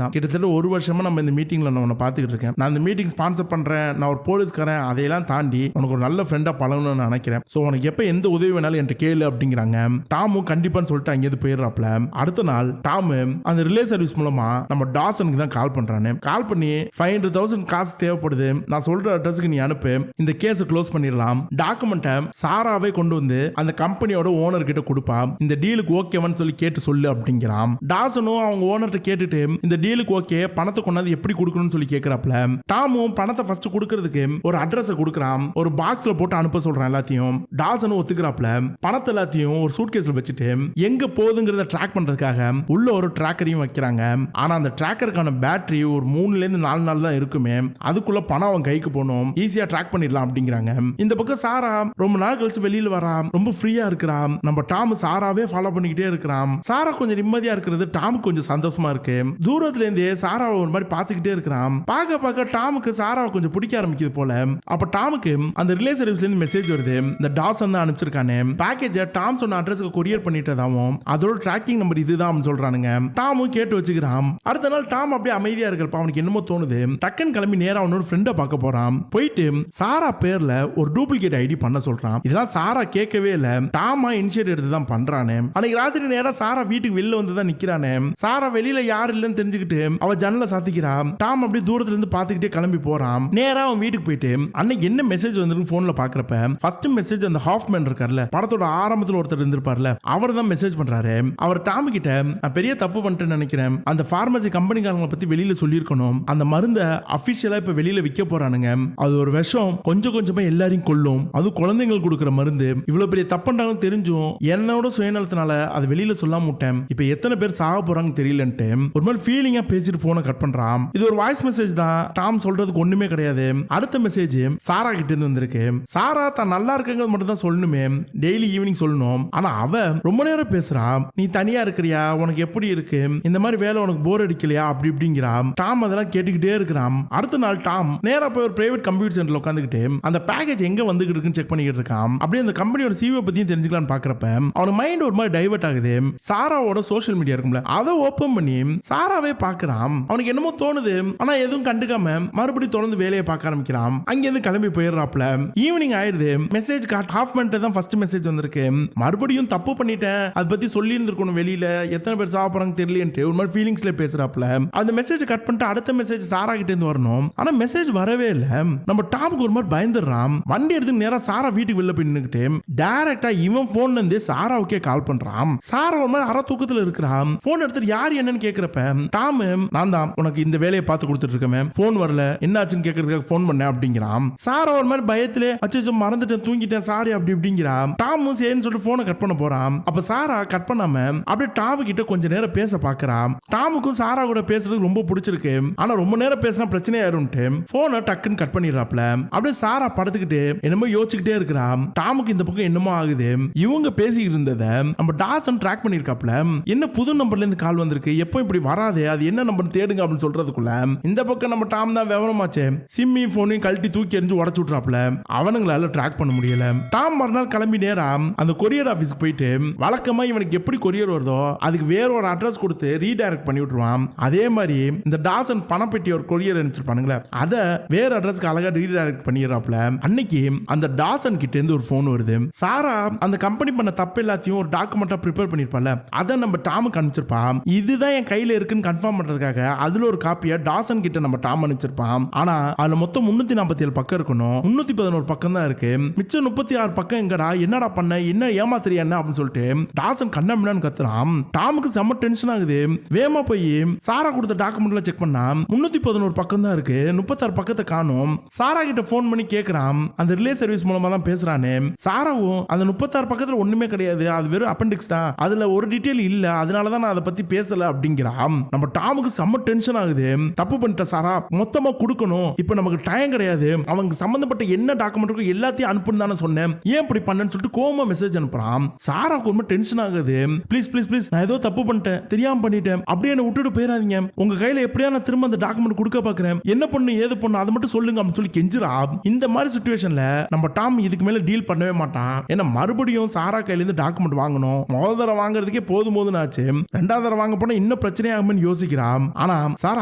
தான். கிட்டத்தட்ட 1 வருஷமா நம்ம இந்த மீட்டிங்ல நான் உன்னை பாத்துக்கிட்டு இருக்கேன். நான் இந்த மீட்டிங் ஸ்பான்சர் பண்றேன், நான் ஒரு போலீஸ்காரன், அதையெல்லாம் தாண்டி உனக்கு ஒரு நல்ல ஃப்ரெண்டா பழகணும்னு நினைக்கிறேன். சோ உனக்கு எப்ப எந்த உதவி வேணாலும் என்கிட்ட கேளு அப்படிங்கிறாங்க. டாமும் கண்டிப்பான்னு சொல்லிட்டு அங்கேயிருந்து போயிடுறாப்ல. அடுத்த நாள் டாம் அந்த ரிலே சர்வீஸ் மூலமா நம்ம டாசனுக்கு தான் கால் பண்றானு. கால் பண்ணி 500,000 காசு தேவைப்படுது, நான் சொல்ற அட்ரஸ்க்கு நீ அனுப்பு, இந்த கேஸ் க்ளோஸ் பண்ணிடலாம். டாக்குமெண்ட்டை சாராவே கொண்டு வந்து அந்த கம்பெனியோட ஓனர் கிட்ட கொடுப்பா, இந்த டீலுக்கு ஓகேவான்னு சொல்லி கேட்டு சொல்லு அப்படிங்கிறான். டாசனும் அவங்க ஓனர்கிட்ட கேட்டுட்டு இந்த டீலுக்கு ஓகே, பணத்தை கொண்டாந்து எப்படி கொடுக்கணும்னு சொல்லி கேட்கறாப்ல. டாமும் பணத்தை ஃபர்ஸ்ட் கொடுக்கறதுக்கு ஒரு அட்ரஸ் கொடுக்கறான், ஒரு பாக்ஸ்ல போட்டு அனுப்ப சொல்றான் எல்லாத்தையும். டாசனும் ஒத்துக்கிறாப்ல. பணத்தை எல்லாத்தையும் ஒரு சூட்கேஸ்ல வச்சுட்டு எங்க போகுதுங்கிறத ட்ராக் பண்றதுக்காக உள்ள ஒரு ட்ராக்கரையும் வைக்கிறாங்க. ஆனா அந்த ட்ராக்கருக்கான பேட்டரி ஒரு 3 to 4 நாள் தான் இருக்குமே, அதுக்குள்ள பணம் அவன் கைக்கு போகணும், ஈஸியா ட்ராக் பண்ணிடலாம் அப்படிங்கிறாங்க. இந்த பக்கம் சாரா ரொம்ப நாள் கழிச்சு வெளியில வரா, ரொம்ப ஃப்ரீயா இருக்கிறான். நம்ம டாம் சாராவே ஃபாலோ பண்ணிக்கிட்டே இருக்கிறான். சாரா கொஞ்சம் நிம்மதியா இருக்கிறது டாமுக்கு கொஞ்சம் சந்தோஷமா இருக்கு. தூரத்துல இருந்தே சாராவை ஒரு மாதிரி பாத்துக்கிட்டே இருக்கிறான். பார்க்க டாமுக்கு சாராவை கொஞ்சம் பிடிக்க ஆரம்பிக்குது போல. அப்ப டாமுக்கு அந்த ரிலே சர்வீஸ்ல இருந்து மெசேஜ் வருது, இந்த டாசன் தான் அனுப்பிச்சிருக்கானே, பேக்கேஜ் டாம் சொன்ன அட்ரஸ்க்கு கொரியர் பண்ணிட்டதாவும், அதோட ட்ராக்கிங் நம்பர் இதுதான் சொல்றானுங்க. டாமும் கேட்டு வச்சுக்கிறான். அடுத்த நாள் டாம் அப்படியே அமைதியா இருக்கிறப்ப அவனுக்கு என்னமோ தோணுது. டக்குன்னு கிளம்பி நேரா அவனோட ஃப்ரெண்டை பார்க்க போறான். போயிட்டு சாரா பேர்ல ஒரு டூப்ளிகேட் ஐடி பண்ண சொல்றான். இதெல்லாம் சாரா கேட்கவே இல்ல, டாமா இனிஷியேட் எடுத்து தான் பண்றானே. அன்னைக்கு ராத்திரி நேரா சாரா வீட்டுக்கு வெளில வந்து தான் நிக்கிறானே. சாரா வெளியில யாரு இல்லைன்னு தெரிஞ்சுக்கிட்டு அவ ஜன்னல சாத்திக்கிறா. டாம் அப்படியே தூரத்துல இருந்து பாத்துக்கிட்டே கிளம்பி போறான். நேரா அவன் வீட்டுக்கு போயிட்டு அன்னைக்கு என்ன மெசேஜ் வந்திருக்கு போன்ல பாக்குறப்ப ஃபர்ஸ்ட் மெசேஜ் அந்த ஹாஃப்மேன் இருக்கார்ல, படத்தோட ஆரம்பத்துல ஒருத்தர் இருந்திருப்பார்ல, அவர் தான் மெசேஜ் பண்றாரு. அவர் டாம் கிட்ட, நான் பெரிய தப்பு பண்ணிட்டேன்னு நினைக்கிறேன், அந்த பார்மசி கம்பெனிக்காரங்களை பத்தி வெளியில சொல்லியிருக்கணும், அந்த மருந்தை அபிஷியலா இப்ப வெளியில விற்க போறானுங்க, அது ஒரு விஷம், கொஞ்சம் கொஞ்சமா எல்லாரையும் கொல்லும், அது குழந்தைங்களுக்கு கொடுக்குற மருந்து, இவ்வளவு பெரிய தப்புன்றாங்கன்னு தெரிஞ்சும் என்னோட சுயநலத்தினால அதை வெளியில சொல்லாம விட்டேன், இப்ப எத்தனை பேர் சாக போறாங்க தெரியலன்ட்டு ஒரு மாதிரி ஃபீலிங்கா பேசிட்டு போனை கட் பண்றான். இது ஒரு வாய்ஸ் மெசேஜ் தான், டாம் சொல்றதுக்கு ஒண்ணுமே கிடையாது. அடுத்த மெசேஜ் சாரா கிட்ட இருந்து வந்திருக்கு. சாரா தான் நல்லா இருக்குங்கிறது மட்டும் தான் சொல்லணுமே, டெய்லி ஈவினிங் சொல்லணும், ஆனா அவ ரொம்ப நேரம் பேசுறா, நீ தனியா இருக்கிறியா, உனக்கு எப்படி இருக்கு, இந்த மாதிரி வேலை உனக்கு போர் அடிக்கலையா அப்படி இப்படிங்கிறா. டாம் அதெல்லாம் கேட்டுக்கிட்டே இருக்கிறான். அடுத்த நாள் டாம் நேரா போய் ஒரு பிரைவேட் கம்ப்யூட்டர் சென்டர்ல உட்காந்துக்கிட்டு அந்த பேக்கேஜ் எங்க வந்துகிட்டு இருக்குன்னு செக் பண்ணிக்கிட்டு இருக்கான். அப்படியே அந்த கம்பெனியோட சிஓ பத்தியும் தெரிஞ்சுக்கலாம்னு பாக்குறப்ப அவன் மைண்ட் ஒரு மாதிரி டைவர்ட் ஆகுது. சாராவோட சோஷியல் மீடியா இருக்கும்ல, அதை ஓபன் பண்ணி சாராவே பாக்குறான். அவனுக்கு என்னமோ தோணுது, ஆனா எதுவும் கண்டுக்காம மறுபடியும் தொடர்ந்து வேலையை பார்க்க ஆரம்பிக்கிறான். அங்கிருந்து கிளம்பி போயிடுறாப்ல. ஈவினிங் ஆயிடுது. மெசேஜ் ஹாஃப்மேன் தான் ஃபர்ஸ்ட் மெசேஜ் வந்திருக்கு, மறுபடியும் தப்பு பண்ணிட்டேன், அதை பத்தி சொல்லி இருந்திருக்கணும், வெளியில எத்தனை பேர் சாக போறாங்க தெரியலன்ட்டு ஒரு மாதிரி ஃபீலிங்ஸ்ல பேசுறாப்ல. அந்த மெசேஜ் கட் பண்ணிட்டு அடுத்த மெசேஜ் சாரா கிட்ட இருந்து வரணும், ஆனா மெசேஜ் வரவே இல்ல. நம்ம டாமுக்கு ஒரு மாதிரி பயந்துடுறான். வண்டி எடுத்து நேரா சாரா வீட்டுக்கு வெளில போய் நின்னுக்கிட்டு டைரக்டா இவன் போன்ல இருந்து சாராவுக்கே கால் பண்றான். சாரா ஒரு மாதிரி அரை தூக்கத்துல இருக்கிறான். போன் எடுத்துட்டு யார் என்னன்னு கேக்குறப்ப டாம், நான் தான் உனக்கு இந்த வேலையை பார்த்து கொடுத்துட்டு இருக்கேன், போன் வரல என்னாச்சுன்னு கேட்கறதுக்காக போன் பண்ணேன் அப்படிங்கிறான். சாரா ஒரு மாதிரி பயத்திலே அச்சோ மறந்துட்டேன் தூங்கிட்டேன் சாரி அப்படி இப்படிங்கிறான். டாமும் சரின்னு சொல்லிட்டு போனை கட் பண்ண போறான். அப்ப சாரா கட் பண்ணாம அப்படியே டாமு கிட்ட கொஞ்ச நேரம் பேச பாக்குறான். டாமுக்கும் சாரா கூட பேசுறது ரொம்ப பிடிச்சிருக்கு, ஆனா ரொம்ப நேரம் பேசினா பிரச்சனை ஆயிரும்ட்டு போனை டக்குன்னு கட் பண்ணிடுறாப்ல. அப்படியே சாரா படுத்துக்கிட்டு என்னமோ யோசிச்சுக்கிட்டே இருக்கிறான். டாமுக்கு இந்த பக்கம் என்னமோ ஆகுது. இவங்க பேசிக்கிட்டு இருந்ததை நம்ம டாசன் ட்ராக் பண்ணிருக்காப்ல. என்ன புது நம்பர்ல இருந்து கால் வந்திருக்கு, எப்போ இப்படி வராதே, அது என்ன நம்பர் தேடுங்க அப்படின்னு சொல்றதுக்குள்ள இந்த பக்கம் நம்ம டாம் தான் விவரமாச்சே, சிம்மி போனையும் கழட்டி தூக்கி எறிஞ்சு உடச்சு விட்றாப்ல. அவனுங்களால ட்ராக் பண்ண முடியல. டாம் மறுநாள் கிளம்பி நேரா அந்த கொரியர் ஆபீஸ்க்கு போயிட்டு வழக்கமா இவனுக்கு எப்படி கொரியர் வருதோ அதுக்கு வேற ஒரு அட்ரஸ் கொடுத்து ரீடைரக்ட் பண்ணி விட்டுருவான். அதே மாதிரி இந்த டாசன் பணப்பெட்டி ஒரு கொரியர் அனுப்பிச்சிருப்பானுங்களே, அதை வேற அட்ரஸ்க்கு அழகா ரீடைரக்ட் பண்ணிடுறாப்ல. அன்னைக்கு அந்த டாசன் கிட்ட இருந்து ஒரு போன் வருது. சாரா அந்த கம்பெனி பண்ண தப்பு எல்லாத்தையும் ஒரு டாக்குமெண்டா ப்ரிப்பேர் பண்ணிருப்பால, அதை நம்ம டாமுக்கு அனுப்பிச்சிருப்பான். இதுதான் என் கையில இருக்குன்னு கன்ஃபார்ம் பண்றதுக்காக அதுல ஒரு காப்பியா டாசன் கிட்ட நம்ம டாம் அனுப்பிச்சிருப்பான். ஆனா அதுல மொத்தம் 347 பக்கம் இருக்கணும், 311 பக்கம் தான் இருக்கு. மிச்சம் 36 பக்கம் எங்கடா, என்னடா பண்ண, என்ன ஏமாத்திரியா என்ன அப்படின்னு சொல்லிட்டு டாசன் கண்ணாமண்ணான்னு கத்துறான். டாமுக்கு செம்ம டென்ஷன் ஆகுது. வேகமா போய் சாரா கொடுத்த டாக்குமெண்ட்ல செக் பண்ணா 311 பக்கம் தான் இருக்கு, 36 பக்கத்தை காணும். சாரா கிட்ட போன் பண்ணி கேக்குறான். அந்த ரிலே சர்வீஸ் மூலமா தான் பேசுறானே. சாராவும் அந்த 36 பக்கத்துல ஒண்ணுமே கிடையாது, அது வெறும் அப்பெண்டிக்ஸ் தான், அதுல ஒரு டீடைல் இல்ல, அதனாலதான் நான் அதை பத்தி பேசல அப்படிங்கிறான். நம்ம டாமுக்கு செம்ம டென்ஷன் ஆகுது. தப்பு பண்ணிட்ட சாரா, மொத்தமா கொடுக்கணும், இப்ப நமக்கு டைம் கிடையாது, அவங்க சம்பந்தப்பட்ட என்ன டாக்குமெண்ட் எல்லாத்தையும் அனுப்புன்னு தானே சொன்னேன், ஏன் இப்படி பண்ணேன்னு சொல்லிட்டு கோவமா மெசேஜ் அனுப்புறான். சாராக்கு ரொம்ப டென்ஷன் ஆகுது. ப்ளீஸ் ப்ளீஸ் ப்ளீஸ், நான் ஏதோ தப்பு பண்ணிட்டேன், தெரியாம பண்ணிட்டேன், அப்படியே என்ன விட்டுட்டு போயிடாதீங்க, உங்க கையில எப்படியா நான் திரும்ப அந்த டாக்குமெண்ட் கொடுக்க பாக்குறேன், என்ன பண்ணு ஏது பண்ணு அதை மட்டும் சொல்லுங்க அப்படின்னு சொல்லி கெஞ்சுறா. இந்த மாதிரி சிச்சுவேஷன்ல நம்ம டாம் இதுக்கு மேல டீல் பண்ணவே மாட்டான். ஏன்னா மறுபடியும் சாரா கையில இருந்து டாக்குமெண்ட் வாங்கணும், முதல் தடவை வாங்குறதுக்கே போதும் ஆச்சு, ரெண்டாவது தடவை வாங்க போனா இன்னும் பிரச்சனையாகும்னு யோசிக்கிறான். ஆனா சாரா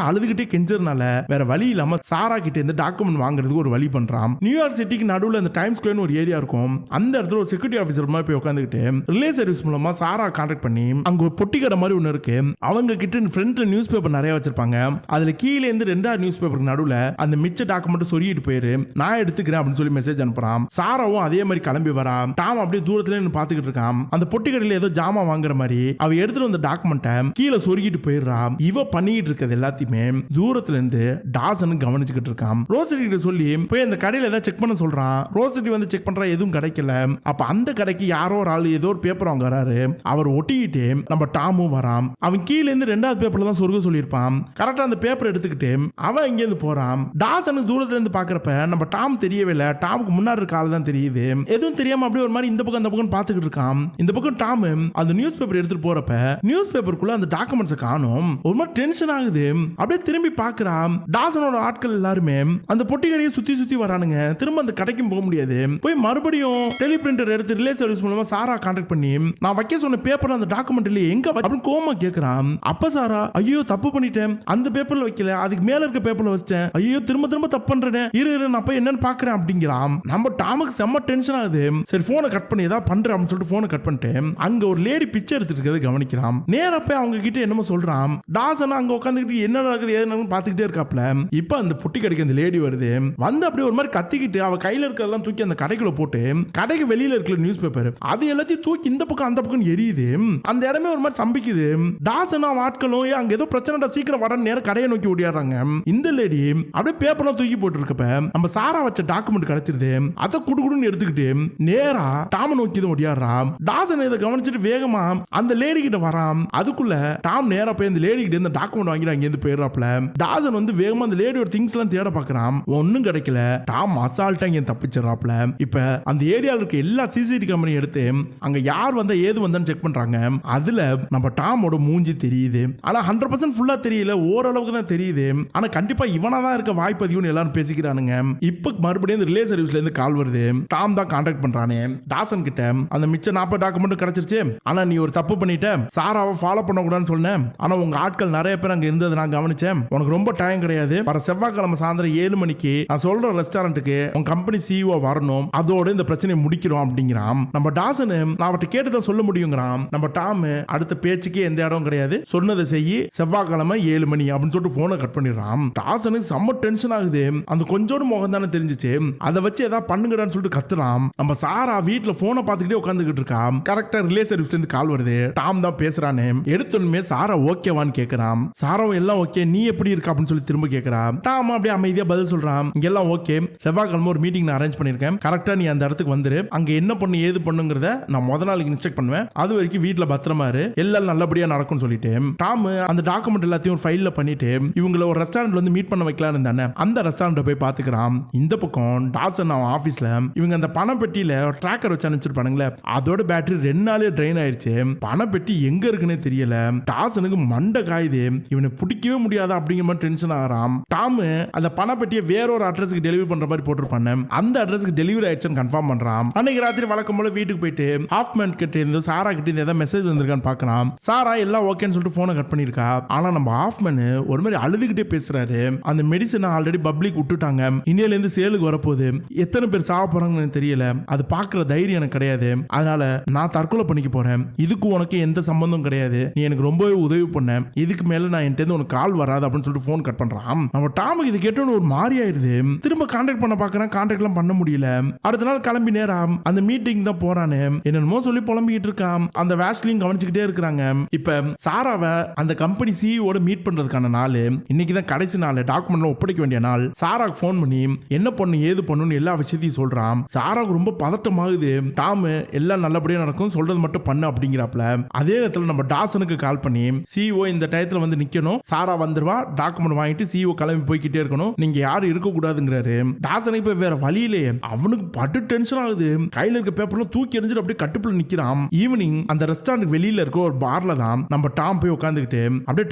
அழுதுகிட்டே கெஞ்சறனால வேற வழி இல்லாம சாரா கிட்ட இருந்து டாக்குமெண்ட் வாங்குறதுக்கு ஒரு வழி பண்றான். நியூயார்க் சிட்டிக்கு நடுவுல இந்த டைம் ஸ்கொயர்னு ஒரு ஏரியா இருக்கும். அந்த இடத்துல ஒரு செக்யூரிட்டி ஆபீசர் மாதிரி போய் உட்காந்துக்கிட்டு ரிலே சர்வீஸ் மூலமா சாரா கான்டாக்ட் பண்ணி அங்க ஒரு பொட்டி கடை மாதிரி ஒண்ணு இருக்கு, அவங்க கிட்ட ஃப்ரண்ட்ல நியூஸ் பேப்பர் நிறைய வச்சிருப்பாங்க, அதுல கீழே இருந்து 2 நியூஸ் பேப்பருக்கு நடுவுல அந்த மிச்ச டாக்குமெண்ட் சொருகிட்டு போயிரு, நான் எடுத்துக்கிறேன் அப்படின்னு சொல்லி மெசேஜ் அனுப்புறான். சாராவும் அதே மாதிரி கிளம்பி வரா. டாம் அப்படியே தூரத்துல நின்னு பாத்துக்கிட்டு இருக்கான். அந்த பொட்டி கடையில ஏதோ ஜாமா வாங்குற மாதிரி அவ எடுத்துட்டு வந்த டாக்குமெண்ட்டை கீழே சொருகிட்டு போயிடுறா. இவ பண்ணிட்டு இருக்கிறது எல்லாத்தையுமே தூரத்துல இருந்து டாசன் கவனிச்சுக்கிட்டு இருக்கான். ரோசிட்டி கிட்ட சொல்லி போய் அந்த கடையில ஏதாவது செக் பண்ண சொல்றான். ரோசிட்டி வந்து செக் பண்றா, எதுவும் கிடைக்கல. அப்ப அந்த கடைக்கு யாரோ ஒரு ஆள் ஏதோ ஒரு பேப்பர் அவங்க வராரு. அவர் ஒட்டிக்கிட்டு நம்ம டாமும் வரான். அவன் கீழே இருந்து 2வது பேப்பர்ல தான் சொருக சொல்லியிருப்பான். கரெக்டா அந்த பேப்பர் எடுத்துக்கிட்டு அவன் இங்க இருந்து போறான். டாசனுக்கு தூரத்துல இருந்து பாக்குறப்ப நம்ம டாம் தெரியவே இல்லை, டாமுக்கு முன்னாடி இருக்க ஆள் தான் தெரியுது. எதுவும் தெரியாம அப்படியே ஒரு மாதிரி இந்த பக்கம் அந்த பக்கம் பாத்துக்கிட்டு இருக்கான். இந்த பக்கம் டாம் அந்த நியூஸ் பேப்பர் எடுத்துட்டு போறப்ப நியூஸ் பேப்பருக்குள்ள அந்த டாக்குமெண்ட்ஸ் காணோம். ஒரு மாதிரி டென்ஷன் ஆகுது. அப்படியே திரும்பி பாக்குறான். டாசனோட ஆட்கள் எல்லாருமே அந்த பொட்டி கடையை சுத்தி சுத்தி வரானுங்க. திரும்ப அந்த கடைக்கும் போக முடியாது. போய் மறுபடியும் டெலிபிரிண்டர் எடுத்து ரிலே சர்வீஸ் மூலமா சாரா கான்டாக்ட் பண்ணி நான் வைக்க சொன்ன பேப்பர் அந்த டாக்குமெண்ட் இல்லையே எங்க அப்படின்னு கோமா கேக்குறான். அப்ப சாரா ஐயோ தப்பு பண்ணிட்டேன், அந்த பேப்பர்ல வைக்கல, அதுக்கு மேல இருக்க பேப்பர்ல வச்சிட்டேன், ஐயோ திரும்ப திரும்ப தப்பு பண்றேன், இரு நான் போய் என்னன்னு பாக்குறேன் அப்படிங்கிறான். நம்ம டாமுக்கு செம்ம டென்ஷன் ஆகுது. சரி போனை கட் பண்ணி ஏதாவது பண்றேன் அப்படின்னு சொல்லிட்டு போனை கட் பண்ணிட்டு அங்க ஒரு லேடி பிச்சை எடுத்துட்டு இருக்கிறத கவனிக்கிறான். நேரா போய் அவங்க கிட்ட என்னமோ சொல்றான். டாசன் அங்க உட்காந்துக்கிட்டு என்ன நடக்குது ஏதுன்னு பாத்துக்கிட்டே இருக்காப்ல. இப்ப அந்த புட்டி கடைக்கு அந்த லேடி வருது. வந்து அப்படியே ஒரு மாதிரி கத்திக்கிட்டு அவ கையில இருக்கிறதெல்லாம் தூக்கி அந்த கடைக்குள்ள போட்டு கடைக்கு வெளியில இருக்கிற நியூஸ் பேப்பர் அது எல்லாத்தையும் தூக்கி இந்த பக்கம் அந்த பக்கம் எரியுது. அந்த இடமே ஒரு மாதிரி சம்பிக்குது. டாசன் ஆட்களும் அங்க ஏதோ பிரச்சனை சீக்கிரம் வர நேரம் கடையை நோக்கி ஓடியாடுறாங்க. இந்த லேடி அப்படியே பேப்பர்லாம் தூக்கி போட்டு இருக்கப்ப நம்ம சாரா வச்ச டாக்குமெண்ட் கிடைச்சிருது. அதை குடுகுடுன்னு எடுத்துக்கிட்டு நேரா டாம் நோக்கி தான் ஓடியாடுறா. டாசன் இதை கவனிச்சுட்டு வேகமா அந்த லேடி கிட்ட வரான். அதுக்குள்ள டாம் நேரா போய் அந்த லேடி கிட்ட இந்த டாக்குமெண்ட் வாங்கிட்டு அங்க இருந்து போயிடுறாப்ல. டாசன் வந்து வேகமா அந்த லேடியோட திங்ஸ் எல்லாம் தேட பாக்குறான். ஒன்னும் கிடைக்கல. டாம் அசால்ட்டா இங்க தப்பிச்சிடறாப்ல. இப்ப அந்த ஏரியால இருக்க எல்லா சிசிடிவி கேமரா எடுத்து அங்க யார் வந்தா ஏது வந்தான்னு செக் பண்றாங்க. அதுல நம்ம டாமோட மூஞ்சி தெரியுது. ஆனா 100% ஃபுல்லா தெரியல, ஓரளவுக்கு தான் தெரியுது. ஆனா கண்டிப்பா இவனா தான் இருக்க வாய்ப்பு அதிகம்னு எல்லாரும் பேசிக்கிறானுங்க. இப்ப மறுபடியும் ரிலே சர்வீஸ்ல இருந்து கால் வருது. டாம் தான் கான்டாக்ட் பண்றானே டாசன் கிட்ட. அந்த மிச்ச 40 டாக்குமெண்ட் கிடைச்சிருச்சு, ஆனா நீ ஒரு தப்பு பண்ணிட்ட, சாராவை ஃபாலோ பண்ண கூடாதுன்னு சொன்னேன். ஆனா உங்க ஆட்கள் நிறைய பேர் அங்க இருந்தது நான் கவனிச்சேன். உனக்கு ரொம்ப டைம் கிடையாது, வர செவ்வாய்க்கிழமை சாயந்தரம் 7 மணிக்கு நான் சொல்ற ரெஸ்டாரண்ட்டுக்கு உங்க கம்பெனி சிஇஓ வரணும், அதோட இந்த பிரச்சனையை முடிக்கிறோம் அப்படிங்கிறான். நம்ம டாசன் நான் அவட்ட கேட்டுதான் சொல்ல முடியுங்கிறான். நம்ம டாம் அடுத்த பேச்சுக்கே எந்த இடம் கிடையாது, சொன்னதை செய்யி, செவ்வாய்க்கிழமை 7 மணி அப்படின்னு சொல்லிட்டு போனை கட் பண்ணிடுறான். டாசனுக்கு செம்ம டென்ஷன் ஆகுது. அந்த கொஞ்சோடு முகம் தானே தெரிஞ்சிச்சு, அதை வச்சு ஏதாவது பண்ணுங்கடான்னு சொல்லிட்டு கத்துறான். நம்ம சாரா வீட்டுல போனை பார்த்துக்கிட்டே உட்காந்துக்கிட்டு இருக்கா. கரெக்டா ரிலே சர்வீஸ்ல இருந்து கால் வருது. டாம் தான் பேசுறானே. எடுத்துமே சாரா ஓகேவான்னு கேக்குறான். சாராவும் எல்லாம் ஓகே, நீ எப்படி இருக்க அப்படின்னு சொல்லி திரும்ப கேக்குறான். டாம் அப்படியே அமைதியா பதில் சொல்றான். இங்கெல்லாம் ஓகே, செவ்வாய்க்கிழமை ஒரு மீட்டிங் நான் அரேஞ்ச் பண்ணிருக்கேன், கரெக்டா நீ அந்த இடத்துக்கு வந்துரு, அங்க என்ன பண்ணு ஏது பண்ணுங்கிறத நான் முத நாளைக்கு இன்ஸ்ட்ரக்ட் பண்ணுவேன், அது வரைக்கும் வீட்டுல பத்திரமா இரு, எல்லாம் நல்லபடியா நடக்கும்னு சொல்லிட்டு டாம் அந்த டாக்குமெண்ட் எல்லாத்தையும் ஒரு ஃபைல்ல பண்ணிட்டு இவங்கள ஒரு ரெஸ்டாரண்ட்ல வந்து மீட் பண்ண வைக்கலாம்னு இருந்தானே, அந்த ரெஸ்டாரண்ட்டை போய் பாத்துக்கிறான். இந்த பக்கம் டாசன் அவன் ஆபீஸ்ல இவங்க அந்த பணம் பெட்டியில ட்ராக்கர் வச்சு அனுப்பிச்சிருப்பானுங்களே, அதோட பேட்டரி 2 நாளே ட்ரெயின் ஆயிடுச்சு. ஆயிடுச்சு. பணப்பெட்டி எங்க இருக்குன்னே தெரியல. டாசனுக்கு மண்டை காயுது. இவனை பிடிக்கவே முடியாதா அப்படிங்கிற மாதிரி டென்ஷன் ஆகிறான். டாம் அந்த பணப்பெட்டியை வேற ஒரு அட்ரஸ்க்கு டெலிவரி பண்ற மாதிரி போட்டிருப்பானே, அந்த அட்ரஸ்க்கு டெலிவரி ஆயிடுச்சுன்னு கன்ஃபார்ம் பண்றான். அன்னைக்கு ராத்திரி வழக்கம் போல வீட்டுக்கு போயிட்டு ஹாஃப்மேன் கிட்ட இருந்து சாரா கிட்ட இருந்து ஏதாவது மெசேஜ் வந்திருக்கான்னு பார்க்கலாம். சாரா எல்லாம் ஓகேன்னு சொல்லிட்டு போனை கட் பண்ணிருக்கா. ஆனா நம்ம ஹாஃப்மேன் ஒரு மாதிரி அழுதுகிட்டே பேசுறாரு. அந்த மெடிசனை ஆல்ரெடி பப்ளிக் விட்டுட்டாங்க, இன்னையில இருந்து சேலுக்கு வரப்போகுது, எத்தனை பேர் சாக போறாங்கன்னு தெரியல, அது பாக்குற தைரியம் எனக்கு கிடையாது, அதனால நான் தற்கொலை பண்ணிக்க போறேன், இதுக்கு உனக்கு எந்த சம்பந்தம் கிடையாது, நீ எனக்கு ரொம்பவே உதவி பண்ண, இதுக்கு மேல நான் என்கிட்ட உனக்கு கால் வராது அப்படின்னு சொல்லிட்டு போன் கட் பண்றான். நம்ம டாமுக்கு இது கேட்டோன்னு ஒரு மாதிரி ஆயிருது. திரும்ப கான்டாக்ட் பண்ண பாக்குறேன், கான்டாக்ட் எல்லாம் பண்ண முடியல. அடுத்த நாள் கிளம்பி நேரம் அந்த மீட்டிங் தான் போறானு, என்னமோ சொல்லி புலம்பிக்கிட்டு இருக்கான். அந்த வேஸ்லிங் கவனிச்சுக்கிட்டே இருக்கிறாங்க. இப்ப சாராவை அந்த கம்பெனி சிஇஓட மீட் பண்றதுக்கான நாள் இன்னைக்கு தான் கடைசி நாள், டாக்குமெண்ட்ல ஒப்படைக்க வேண்டிய நாள். சாராக்கு போன் பண்ணி என்ன பண்ணு ஏது பண்ணுன்னு எல்லா விஷயத்தையும் சொல்றான். சாராவுக்கு ரொம்ப பதட்டமாகுது. டாம் எல்லாம் நல்லபடியா நடக்கும், சொல்றது மட்டும் பண்ணு அப்படிங்கிறாப்ல. அதே நேரத்தில் நம்ம டாசனுக்கு கால் பண்ணி சிஇஓ இந்த டயத்துல வந்து நிக்கணும், சாரா வந்துருவா, டாக்குமெண்ட் வாங்கிட்டு சிஇஓ கிளம்பி போய்கிட்டே இருக்கணும், நீங்க யாரும் இருக்க கூடாதுங்கிறாரு. டாசனுக்கு இப்ப வேற வழியிலே அவனுக்கு பட்டு டென்ஷன் ஆகுது. கையில இருக்க பேப்பர்ல தூக்கி எறிஞ்சிட்டு அப்படியே கட்டுப்புல நிக்கிறான். ஈவினிங் அந்த ரெஸ்டாரண்ட் வெளியில இருக்க ஒரு பார்ல தான் நம்ம டாம் போய் உட்காந்துக்கிட்டு அப்படியே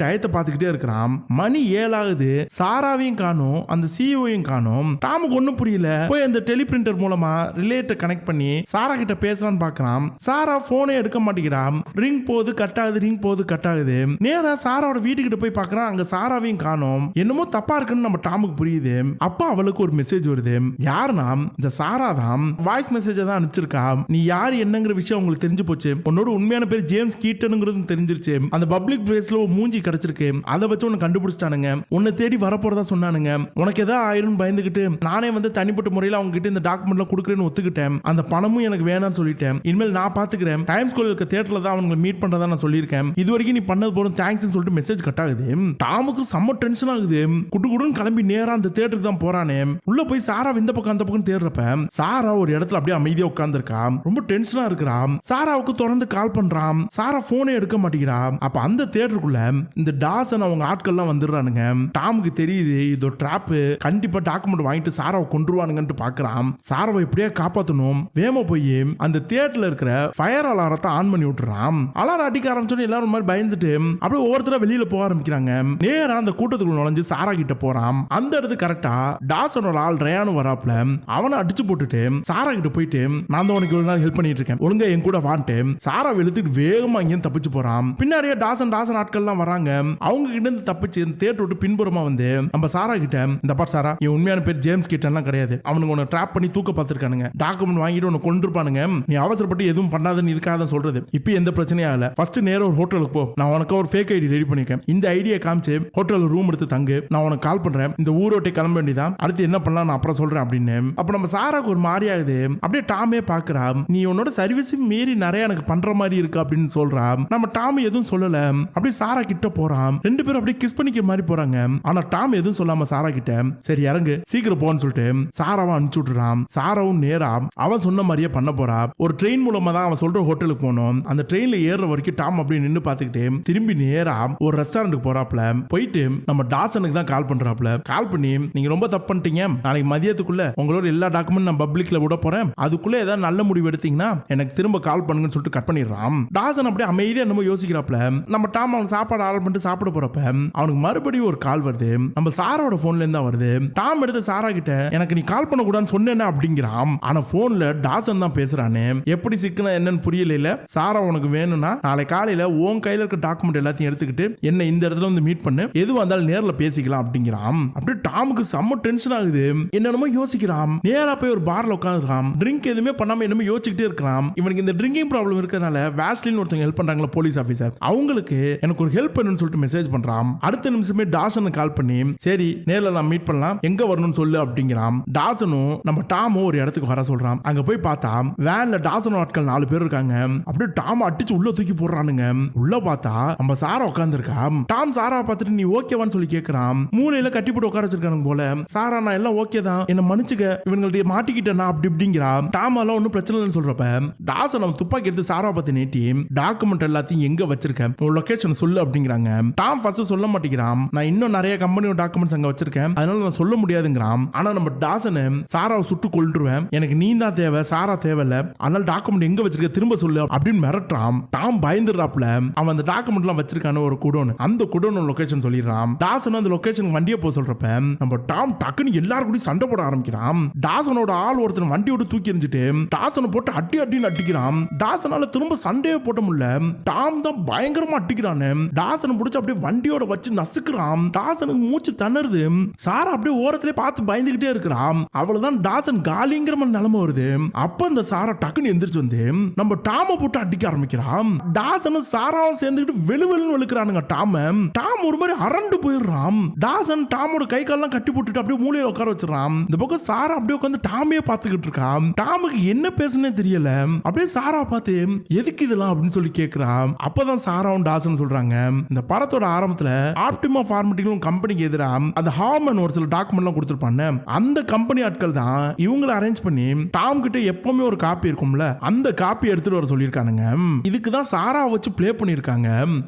டயத்தை பார்த்துக்கிட்டே இருக்கிறான். மணி 7 ஆகுது. சாராவையும் காணும், அந்த சிஇஓயும் காணும். டாமுக்கு ஒன்னும் புரியல. போய் அந்த டெலிபிரிண்டர் மூலமா ரிலேட்ட கனெக்ட் பண்ணி சாரா கிட்ட பேசலான்னு பாக்குறான். சாரா போனே எடுக்க மாட்டேங்கிறான். ரிங் போது கட் ஆகுது, ரிங் போது கட் ஆகுது. நேரா சாராவோட வீட்டுக்கிட்ட போய் பாக்குறான், அங்க சாராவையும் காணும். என்னமோ தப்பா இருக்குன்னு நம்ம டாமுக்கு புரியுது. அப்ப அவளுக்கு ஒரு மெசேஜ் வருது. யாருன்னா இந்த சாரா தான் வாய்ஸ் மெசேஜ் தான் அனுப்பிச்சிருக்கா. நீ யாரு என்னங்கிற விஷயம் உங்களுக்கு தெரிஞ்சு போச்சு, உன்னோட உண்மையான பேர் ஜேம்ஸ் கீட்டனுங்கிறது தெரிஞ்சிருச்சு, அந்த பப்ளிக் பிளேஸ்ல ஒரு மூஞ்சி கிடைச்சிருக்கு, அதை வச்சு உன்னை கண்டுபிடிச்சிட்டானுங்க, உன்னை தேடி வரப்போறதா சொன்னானுங்க, உனக்கு ஏதாவது ஆயிரும் பயந்துகிட்டு நானே வந்து தனிப்பட்ட முறையில் அவங்க கிட்ட இந்த டாக்குமெண்ட்ல கொடுக்குறேன்னு ஒத்துக்கிட்டேன், அந்த பணமும் எனக்கு வேணாம்னு சொல்லிட்டேன், இனிமேல் நான் பாத்துக்கிறேன், டைம் ஸ்கூல் இருக்க தியேட்டர்ல தான் அவங்க மீட் பண்றதா நான் சொல்லியிருக்கேன், இது வரைக்கும் நீ பண்ணது போதும் தேங்க்ஸ் சொல்லிட்டு மெசேஜ் கட் ஆகுது. டாமுக்கு செம்ம டென்ஷன் ஆகுது. குடுகுடுன்னு கிளம்பி நேரா அந்த தியேட்டருக்கு தான் போறானே. உள்ள போய் சாரா இந்த பக்கம் அந்த பக்கம் தேடுறப்ப சாரா ஒரு இடத்துல அப்படியே அமைதியா உட்கார்ந்துருக்கா. ரொம்ப டென்ஷனா இருக்கிறா. சாராவுக்கு தொடர்ந்து கால் பண்றான். சாரா போனே எடுக்க மாட்டேங்கிறா. அப்ப அந்த தியேட்டருக்குள்ள இந்த டாசன் அவங்க ஆட்கள்லாம் வந்துடுறானுங்க. டாமுக்கு தெரியுது இது ஒரு டிராப், கண்டிப்பா டாக்குமெண்ட் வாங்கிட்டு சாராவை கொன்றுவானுங்கன்னு பாக்குறான். சாராவை எப்படியே காப்பாத்தணும், வேமா போய் அந்த தியேட்டர்ல இருக்கிற ஃபயர் அலாரத்தை ஆன் பண்ணி விட்டுறான். அலாரம் அடிக்க ஆரம்பிச்சோன்னு எல்லாரும் மாதிரி பயந்துட்டு அப்படியே ஒவ்வொருத்தரா வெளியில போக ஆரம்பிக்கிறாங்க. நேரா அந்த கூட்டத்துக்குள்ள நுழைஞ்சு சாரா கிட்ட போறான். அந்த இடத்து கரெக்டா டாசனோட ஆள் ரயானு வராப்ல. அவனை அடிச்சு போட்டுட்டு சாரா கிட்ட போயிட்டு நான் தான் உனக்கு இவ்வளவு நாள் ஹெல்ப் பண்ணிட்டு இருக்கேன், ஒழுங்கா என் கூட வான்ட்டு சாரா வெளுத்துட்டு வேகமா இங்கே தப்பிச்சு போறான். பின்னாடியே டாசன் ஆட்கள்லாம் வராங்க. அவங்க கிட்ட இருந்து தப்பிச்சு தேட்டர் விட்டு பின்புறமா வந்து நம்ம சாரா கிட்ட, இந்த பார் சாரா, என் உண்மையான பேர் ஜேம்ஸ் கிட்டலாம் கிடையாது, அவனுக்கு உன்னை ட்ராப் பண்ணி தூக்க பார்த்திருக்கானுங்க, டாக்குமெண்ட் வாங்கிட்டு உன்னை கொண்டிருப்பானுங்க, நீ அவசரப்பட்டு எதுவும் பண்ணாதுன்னு இதுக்காக தான் சொல்றது, இப்போ எந்த பிரச்சனையும் ஆகல, ஃபர்ஸ்ட் நேரா ஒரு ஹோட்டலுக்கு போ, நான் உனக்கு ஒரு ஃபேக் ஐடி ரெடி பண்ணிருக்கேன், இந்த ஐடியா காமிச்சு ஹோட்டல்ல ரூம் எடுத்து தங்கு, நான் உனக்கு கால் பண்றேன், இந்த ஊரோட்டை கிளம்ப வேண்டியதான், அடுத்து என்ன பண்ணலாம் நான் அப்புறம் சொல்றேன் அப்படின்னு. அப்ப நம்ம சாராக்கு ஒரு மாதிரி ஆகுது. அப்படியே டாமே பாக்குறா, நீ உன்னோட சர்வீஸ் மீறி நிறைய எனக்கு பண்ற மாதிரி இருக்கு அப்படின்னு சொல்றா. நம்ம டாம் எதுவும் சொல்லல. அப்படியே சாரா கிட்ட போறான். ரெண்டு பேரும் அப்படியே கிஸ் பண்ணிக்கிற மாதிரி போறாங்க. ஆனா டாம் எதுவும் சொல்லாம சாரா கிட்ட சரி இறங்கு சீக்கிரம் போன்னு சொல்லிட்டு சாராவை அனுப்பிச்சு விட்டுறான். சாராவும் நேரா அவன் சொன்ன மாதிரியே பண்ண போறா. ஒரு ட்ரெயின் மூலமா தான் அவன் சொல்ற ஹோட்டலுக்கு போனோம். அந்த ட்ரெயின்ல ஏறுற வரைக்கும் டாம் அப்படியே நின்று பாத்துக்கிட்டு திரும்பி நேரா ஒரு ரெஸ்டாரண்ட்டுக்கு போறாப்ல. போயிட்டு நம்ம டாசனுக்கு தான் கால் பண்றாப்ல. கால் பண்ணி நீங்க ரொம்ப தப்பு பண்ணிட்டீங்க, நாளைக்கு மதியத்துக்குள்ள உங்களோட எல்லா டாக்குமெண்ட் நான் பப்ளிக்ல விட போறேன், அதுக்குள்ள ஏதாவது நல்ல முடிவு எடுத்தீங்கன்னா எனக்கு திரும்ப கால் பண்ணுங்கன்னு சொல்லிட்டு கட் பண்ணிடுறான். டாசன் அப்படியே அமைதியா என்னமோ யோசிக்கிறாப்ல. நம்ம டாம் அவன் சாப்பாடு ஆர்டர் பண்ணிட்டு சாப்பிட போறப்ப அவனுக்கு மறுபடியும் ஒரு கால் வருது. நம்ம சாராவோட போன்ல இருந்தா வருது. டாம் எடுத்து சாரா கிட்ட எனக்கு நீ கால் பண்ண கூடாதுன்னு சொன்னேன்னா அப்படிங்கிறான். ஆனா போன்ல டாசன் தான் பேசுறானே. எப்படி சிக்கன என்னன்னு புரியல. சாரா உனக்கு வேணும்னா நாளை காலையில உன் கையில இருக்க டாக்குமெண்ட் எல்லாத்தையும் எடுத்துக்கிட்டு என்ன இந்த இடத்துல வந்து மீட் பண்ணு, எதுவும் வந்தாலும் நேர்ல பேசிக்கலாம் அப்படிங்கிறான். அப்படியே டாமுக்கு செம்ம டென்ஷன் ஆகுது. என்னென்னமோ யோசிக்கிறான். நேரா போய் ஒரு பார்ல உட்காந்துருக்கான். ட்ரிங்க் எதுவுமே பண்ணாம என்னமோ யோசிச்சுக்கிட்டே இருக்கான். இவனுக்கு இந்த ட்ரிங்கிங் ப்ராப்ளம் இருக்கிறதுனால வேஸ்லின் ஒருத்தங்க ஹெல்ப் பண்றாங்களா போலீஸ் ஆபீசர், அவங்களுக்கு எனக்கு ஒரு ஹெல்ப் பண்ணுன்னு சொல்லிட்டு மெசேஜ் பண்றான். அடுத்த நிமிஷமே டாசனுக்கு கால் பண்ணி சரி நேர்ல நான் மீட் பண்ணலாம், எங்க வரணும்னு சொல்லு அப்படிங்கிறான். டாசனும் நம்ம டாமும் ஒரு இடத்துக்கு வர சொல்றான். அங்க போய் பார்த்தா வேன்ல டாசன் ஆட்கள் 4 பேர் இருக்காங்க. அப்படியே டாம் அடிச்சு உள்ள தூக்கி போடுறானுங்க. உள்ள பார்த்தா நம்ம சாரா உட்கார்ந்துருக்கா. டாம் சாரா பார்த்துட்டு நீ ஓகேவான்னு சொல்லி கேட்கிறான். மூலையில கட்டி போட்டு உட்கார வச்சிருக்கானுங்க போல. சாரா நான் எல்லாம் ஓகே தான், என்ன மன்னிச்சுக்க, இவங்கள்ட்ட மாட்டிக்கிட்டேன்னா அப்படி இப்படிங்கிறா. டாம் எல்லாம் ஒன்னும் பிரச்சனை இல்லைன்னு சொல்றப்ப டாசன் அவன் துப்பாக்கி எடுத்து சாரா பார்த்து நீட்டி டாக்குமெண்ட் எல்லாத்தையும் எங்க வச்சிருக்கேன் உன் லொகேஷன் சொல்லு அப்படிங்கிறாங்க. டாம் ஃபர்ஸ்ட் சொல்ல மாட்டேங்கிறான். நான் இன்னும் நிறைய கம்பெனியோட டாக்குமெண்ட்ஸ் அங்க வச்சிருக்கேன், அதனால நான் சொல்ல முடியாதுங்கிறான். ஆனா நம்ம டாசன் சாராவை சுட்டு கொல்லுருவேன், எனக்கு நீ தான் தேவை, சாரா தேவையில்ல, அதனால டாக்குமெண்ட் எங்க வச்சிருக்க திரும்ப சொல்லு அப்படின்னு அப்படின்னு மிரட்டுறான். டாம் பயந்துடுறாப்ல. அவன் அந்த டாக்குமெண்ட் எல்லாம் வச்சிருக்கான ஒரு குடோன், அந்த குடோன் லொகேஷன் சொல்லிடுறான். தாசன் அந்த லொகேஷன் வண்டியை போக சொல்றப்ப நம்ம டாம் டக்குன்னு எல்லாரும் கூட சண்டை போட ஆரம்பிக்கிறான். தாசனோட ஆள் ஒருத்தன் வண்டியோட தூக்கி எறிஞ்சிட்டு தாசனை போட்டு அடின்னு அடிக்கிறான். தாசனால திரும்ப சண்டையே போட்ட முடியல. டாம் தான் பயங்கரமா அடிக்கிறானு. தாசனை பிடிச்சி அப்படியே வண்டியோட வச்சு நசுக்குறான். தாசனுக்கு மூச்சு திணறுது. சாரா அப்படியே ஓரத்திலே பார்த்து பயந்துகிட்டே இருக்கிறான். அவ்வளவுதான் தாசன் காலிங்கிற மாதிரி நிலைமை வருது. அப்ப அந்த சாரா டக்குன்னு எந்திரிச்சு வந்து நம்ம டாம போட்டு அடிக்க ஆரம்பிக்கிறான். தாசனும் சாராவும் சேர்ந்துக்கிட்டு வெளுவெளுன்னு வெளுக்கிறானுங்க டாம. டாம் ஒரு மாதிரி அரண்டு போயிடுறான். தாசன் டாமோட கை காலெல்லாம் கட்டி போட்டுட்டு அப்படியே மூலையில உட்கார வச்சிடறான். இந்த பக்கம் சாரா அப்படியே உட்காந்து டாமையே பார்த்துக்கிட்டு இருக்கான். டாமுக்கு என்ன பேசுனே தெரியல. அப்படியே சாரா பார்த்து எதுக்கு இதெல்லாம் அப்படின்னு சொல்லி கேட்கிறான். அப்பதான் சாராவும் தாசன் சொல்றாங்க, இந்த படத்தோட ஆரம்பத்துல ஆப்டிமா பார்மட்டிகளும் கம்பெனிக்கு எதிராக அந்த ஹார்மன் ஒரு சில டாக்குமெண்ட்லாம் கொடுத்துருப்பாங்க. அந்த கம்பெனி ஆட்கள் தான் இவங்களை அரேஞ்ச் பண்ணி டாம் கிட்ட எப்பவுமே ஒரு காப்பி இருக்கும்ல, அந்த காப்பி எடுத்துட்டு வர சொல்லியிருக்கானுங்க. இதுக்கு தான் சாரா வச்சு பிளே பண்ணிருக்காங்க.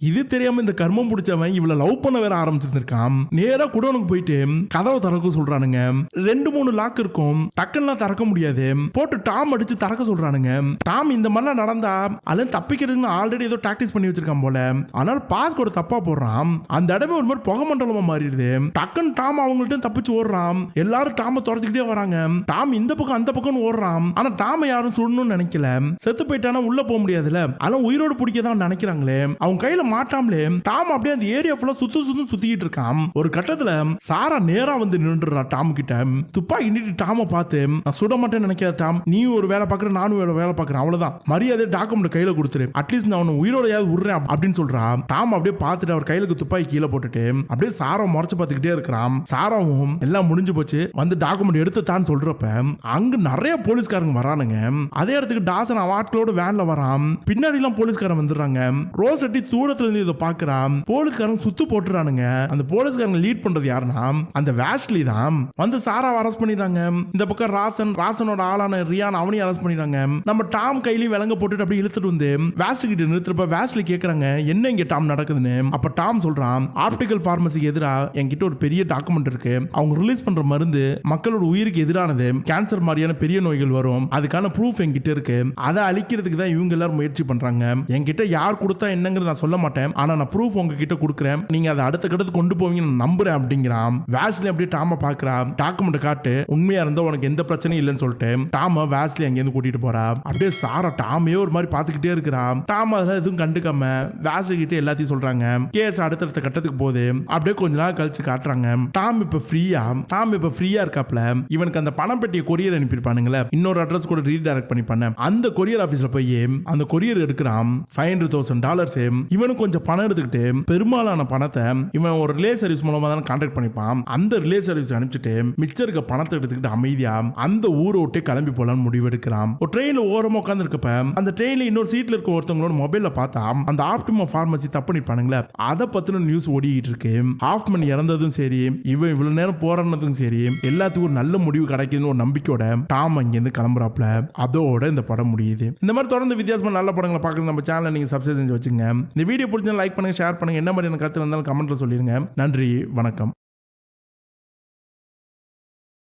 இது தெரியாம இந்த கர்மம் பிடிச்சவன் இவளை லவ் பண்ண வேற ஆரம்பிச்சிருக்கான். நேரா குடோனுக்கு போயிட்டு கதவை திறக்க சொல்றானுங்க. 2-3 லாக் இருக்கும், டக்குன்னு திறக்க முடியாது. போட்டு டாம் அடிச்சு திறக்க சொல்றானுங்க. டாம் இந்த மாதிரிலாம் நடந்தா அதுல தப்பிக்கிறதுக்கு ஆல்ரெடி ஏதோ டாக்டிஸ் பண்ணி வச்சிருக்கான் போல. அதனால பாஸ்கோட தப்பா போடுறான். அந்த இடமே ஒரு மாதிரி புகை மண்டலமா மாறிடுது. டக்குன்னு டாம் அவங்கள்ட்ட தப்பிச்சு ஓடுறான். எல்லாரும் டாம துரத்திக்கிட்டே வராங்க. டாம் இந்த பக்கம் அந்த பக்கம் ஓடுறான். ஆனா டாம யாரும் சுடணும்னு நினைக்கல. செத்து போயிட்டானா உள்ள போக முடியாதுல, அதெல்லாம் உயிரோடு பிடிக்கதான் நினைக்கிறாங்களே. அவங்க கையில மாட்டாமலே டாம் அப்படியே அந்த ஏரியா ஃபுல்லா சுத்திக்கிட்டு இருக்கான். ஒரு கட்டத்துல சாரா நேரா வந்து நின்றுறா டாம் கிட்ட. துப்பாக்கி நீட்டி டாம பார்த்து, நான் சுட மாட்டேன்னு நினைக்காத டாம், நீ ஒரு வேலை பார்க்கற, நானும் ஒரு வேலை பார்க்கறேன், அவ்வளவுதான், மரியாதை டாக்குமெண்ட் கையில கொடுத்துரு, அட்லீஸ்ட் நான் உயிரோட விடுறேன் அப்படின்னு சொல்றா. டாம் அப்படியே பார்த்துட்டு அவர் கையில துப்பாக்கி கீழே போட்டுட்டு அப்படியே சாரா முறைச்சு பார்த்துக்கிட்டே இருக்கிறான். சாராவும் எல்லாம் முடிஞ்சு போச்சு வந்து டாக்குமெண்ட் எடுத்துட்டான்னு சொல்றப்ப அங்க நிறைய போலீஸ்காரங்க வரானுங்க. அதே இடத்துக்கு டாசன் அவாட்களோட வேன்ல வரான். பின்னாடி எல்லாம் போலீஸ்காரங்க வந்துடுறாங்க. ரோஸ் அட்டி தூரத்துல இருந்து இதை பாக்குறான். போலீஸ்காரங்க சுத்து போட்டுறானுங்க. அந்த போலீஸ்காரங்க லீட் பண்றது யாருன்னா அந்த வேஷ்லி தான். வந்து சாராவை அரெஸ்ட் பண்ணிடுறாங்க. இந்த பக்கம் ராசனோட ஆளான ரியான் அவனையும் அரெஸ்ட் பண்ணிடுறாங்க. நம்ம டாம் கையிலையும் விலங்க போட்டுட்டு அப்படியே இழுத்துட்டு வந்து வேஷ்லி கிட்ட நிறுத்துறப்ப வேஷ்லி கேக்குறாங்க என்ன இங்க டாம் நடக்குதுன்னு. அப்ப டாம் சொல்றான், ஆப்டிகல் பார்மசிக்கு எதிராக என்கிட்ட ஒரு பெரிய டாக்குமெண்ட் இருக்கு. அவங்க ரிலீஸ் பண்ற மருந்து மக்களோட உயிருக்கு எதிரானது, கேன்சர் மாதிரியான பெரிய நோய்கள் வரும், அதுக்கான ப்ரூஃப் என்கிட்ட இருக்கு. அதை அழிக்கிறதுக்கு தான் இவங்க எல்லாரும் முயற்சி பண்றாங்க. என்கிட்ட யார் கொடுத்தா என்னங்கிறது நான் சொல்ல மாட்டேன், ஆனா நான் ப்ரூஃப் உங்ககிட்ட கொடுக்குறேன், நீங்க அதை அடுத்த கட்டத்துக்கு கொண்டு போவீங்க நான் நம்புறேன் அப்படிங்கிறான். வேஸ்லி அப்படியே டாம பாக்குறான். டாக்குமெண்ட் காட்டு, உண்மையா இருந்தா உனக்கு எந்த பிரச்சனையும் இல்லைன்னு சொல்லிட்டு டாம வேஸ்லி அங்கேருந்து கூட்டிட்டு போறா. அப்படியே சாரா டாமையே ஒரு மாதிரி பாத்துக்கிட்டே இருக்கிறான். டாம அதெல்லாம் எதுவும் கண்டுக்காம வேஸ்லி கிட்ட எல்லாத்தையும் சொல்றாங்க. கேஸ் அடுத்தடுத்த கட்டத்துக்கு போகுது. அப்படியே கொஞ்ச நாள் கழிச்சு காட்டுறாங்க டாம் இப்ப ஃப்ரீயா இருக்காப்ல. இவனுக்கு அந்த பணம் பெட்டிய கொரியர் அனுப்பியிருப்பானுங்களே, இன்னொரு அட்ரஸ் கூட ரீடைரக்ட் பண்ணிப்பானே, அந்த கொரியர் ஆபீஸ்ல போய் அந்த கொரியர் எடுக்கிறான். $500,000. இவனுக்கு கொஞ்சம் பணம் எடுத்துக்கிட்டு பெரும்பாலான பணத்தை இவன் ஒரு ரிலே சர்வீஸ் மூலமா தான் கான்டாக்ட் பண்ணிப்பான். அந்த ரிலே சர்வீஸ் அனுப்பிச்சிட்டு மிச்சம் இருக்க பணத்தை எடுத்துக்கிட்டு அமைதியா அந்த ஊரை விட்டு கிளம்பி போலான்னு முடிவு எடுக்கிறான். ஒரு ட்ரெயின்ல ஓரமா உட்கார்ந்து இருக்கப்ப அந்த ட்ரெயின்ல இன்னொரு சீட்ல இருக்க ஒருத்தவங்களோட மொபைல்ல பார்த்தா அந்த ஆப்டிமா பார்மசி தப்பு பண்ணிருப்பானுங்களே, அதை பத்தின நியூஸ் ஓடிக்கிட்டு இருக்கு. ஹாஃப்மன் இறந்ததும் சரி, இவன் இவ்வளவு நேரம் போராடினதும் சரி, எல்லாத்துக்கும் ஒரு நல்ல முடிவு கிடைக்குதுன்னு ஒரு நம்பிக்கையோட டாம் அங்கிருந்து கிளம்புறாப்ல. அதோட இந்த படம் முடியுது. இந்த மாதிரி தொடர்ந்து வித்தியாசமான நல்ல படங்களை பார்க்கறது நம்ம சேனலை நீங்க சப்ஸ்கிரைப் செஞ்சு வச்சுங்க. இந்த வீடியோ பிடிச்சா லைக் பண்ணுங்க, ஷேர் பண்ணுங்க. என்ன மாதிரி கருத்து இருந்தாலும் கமெண்ட்ல சொல்லிருங்க. நன்றி, வணக்கம்.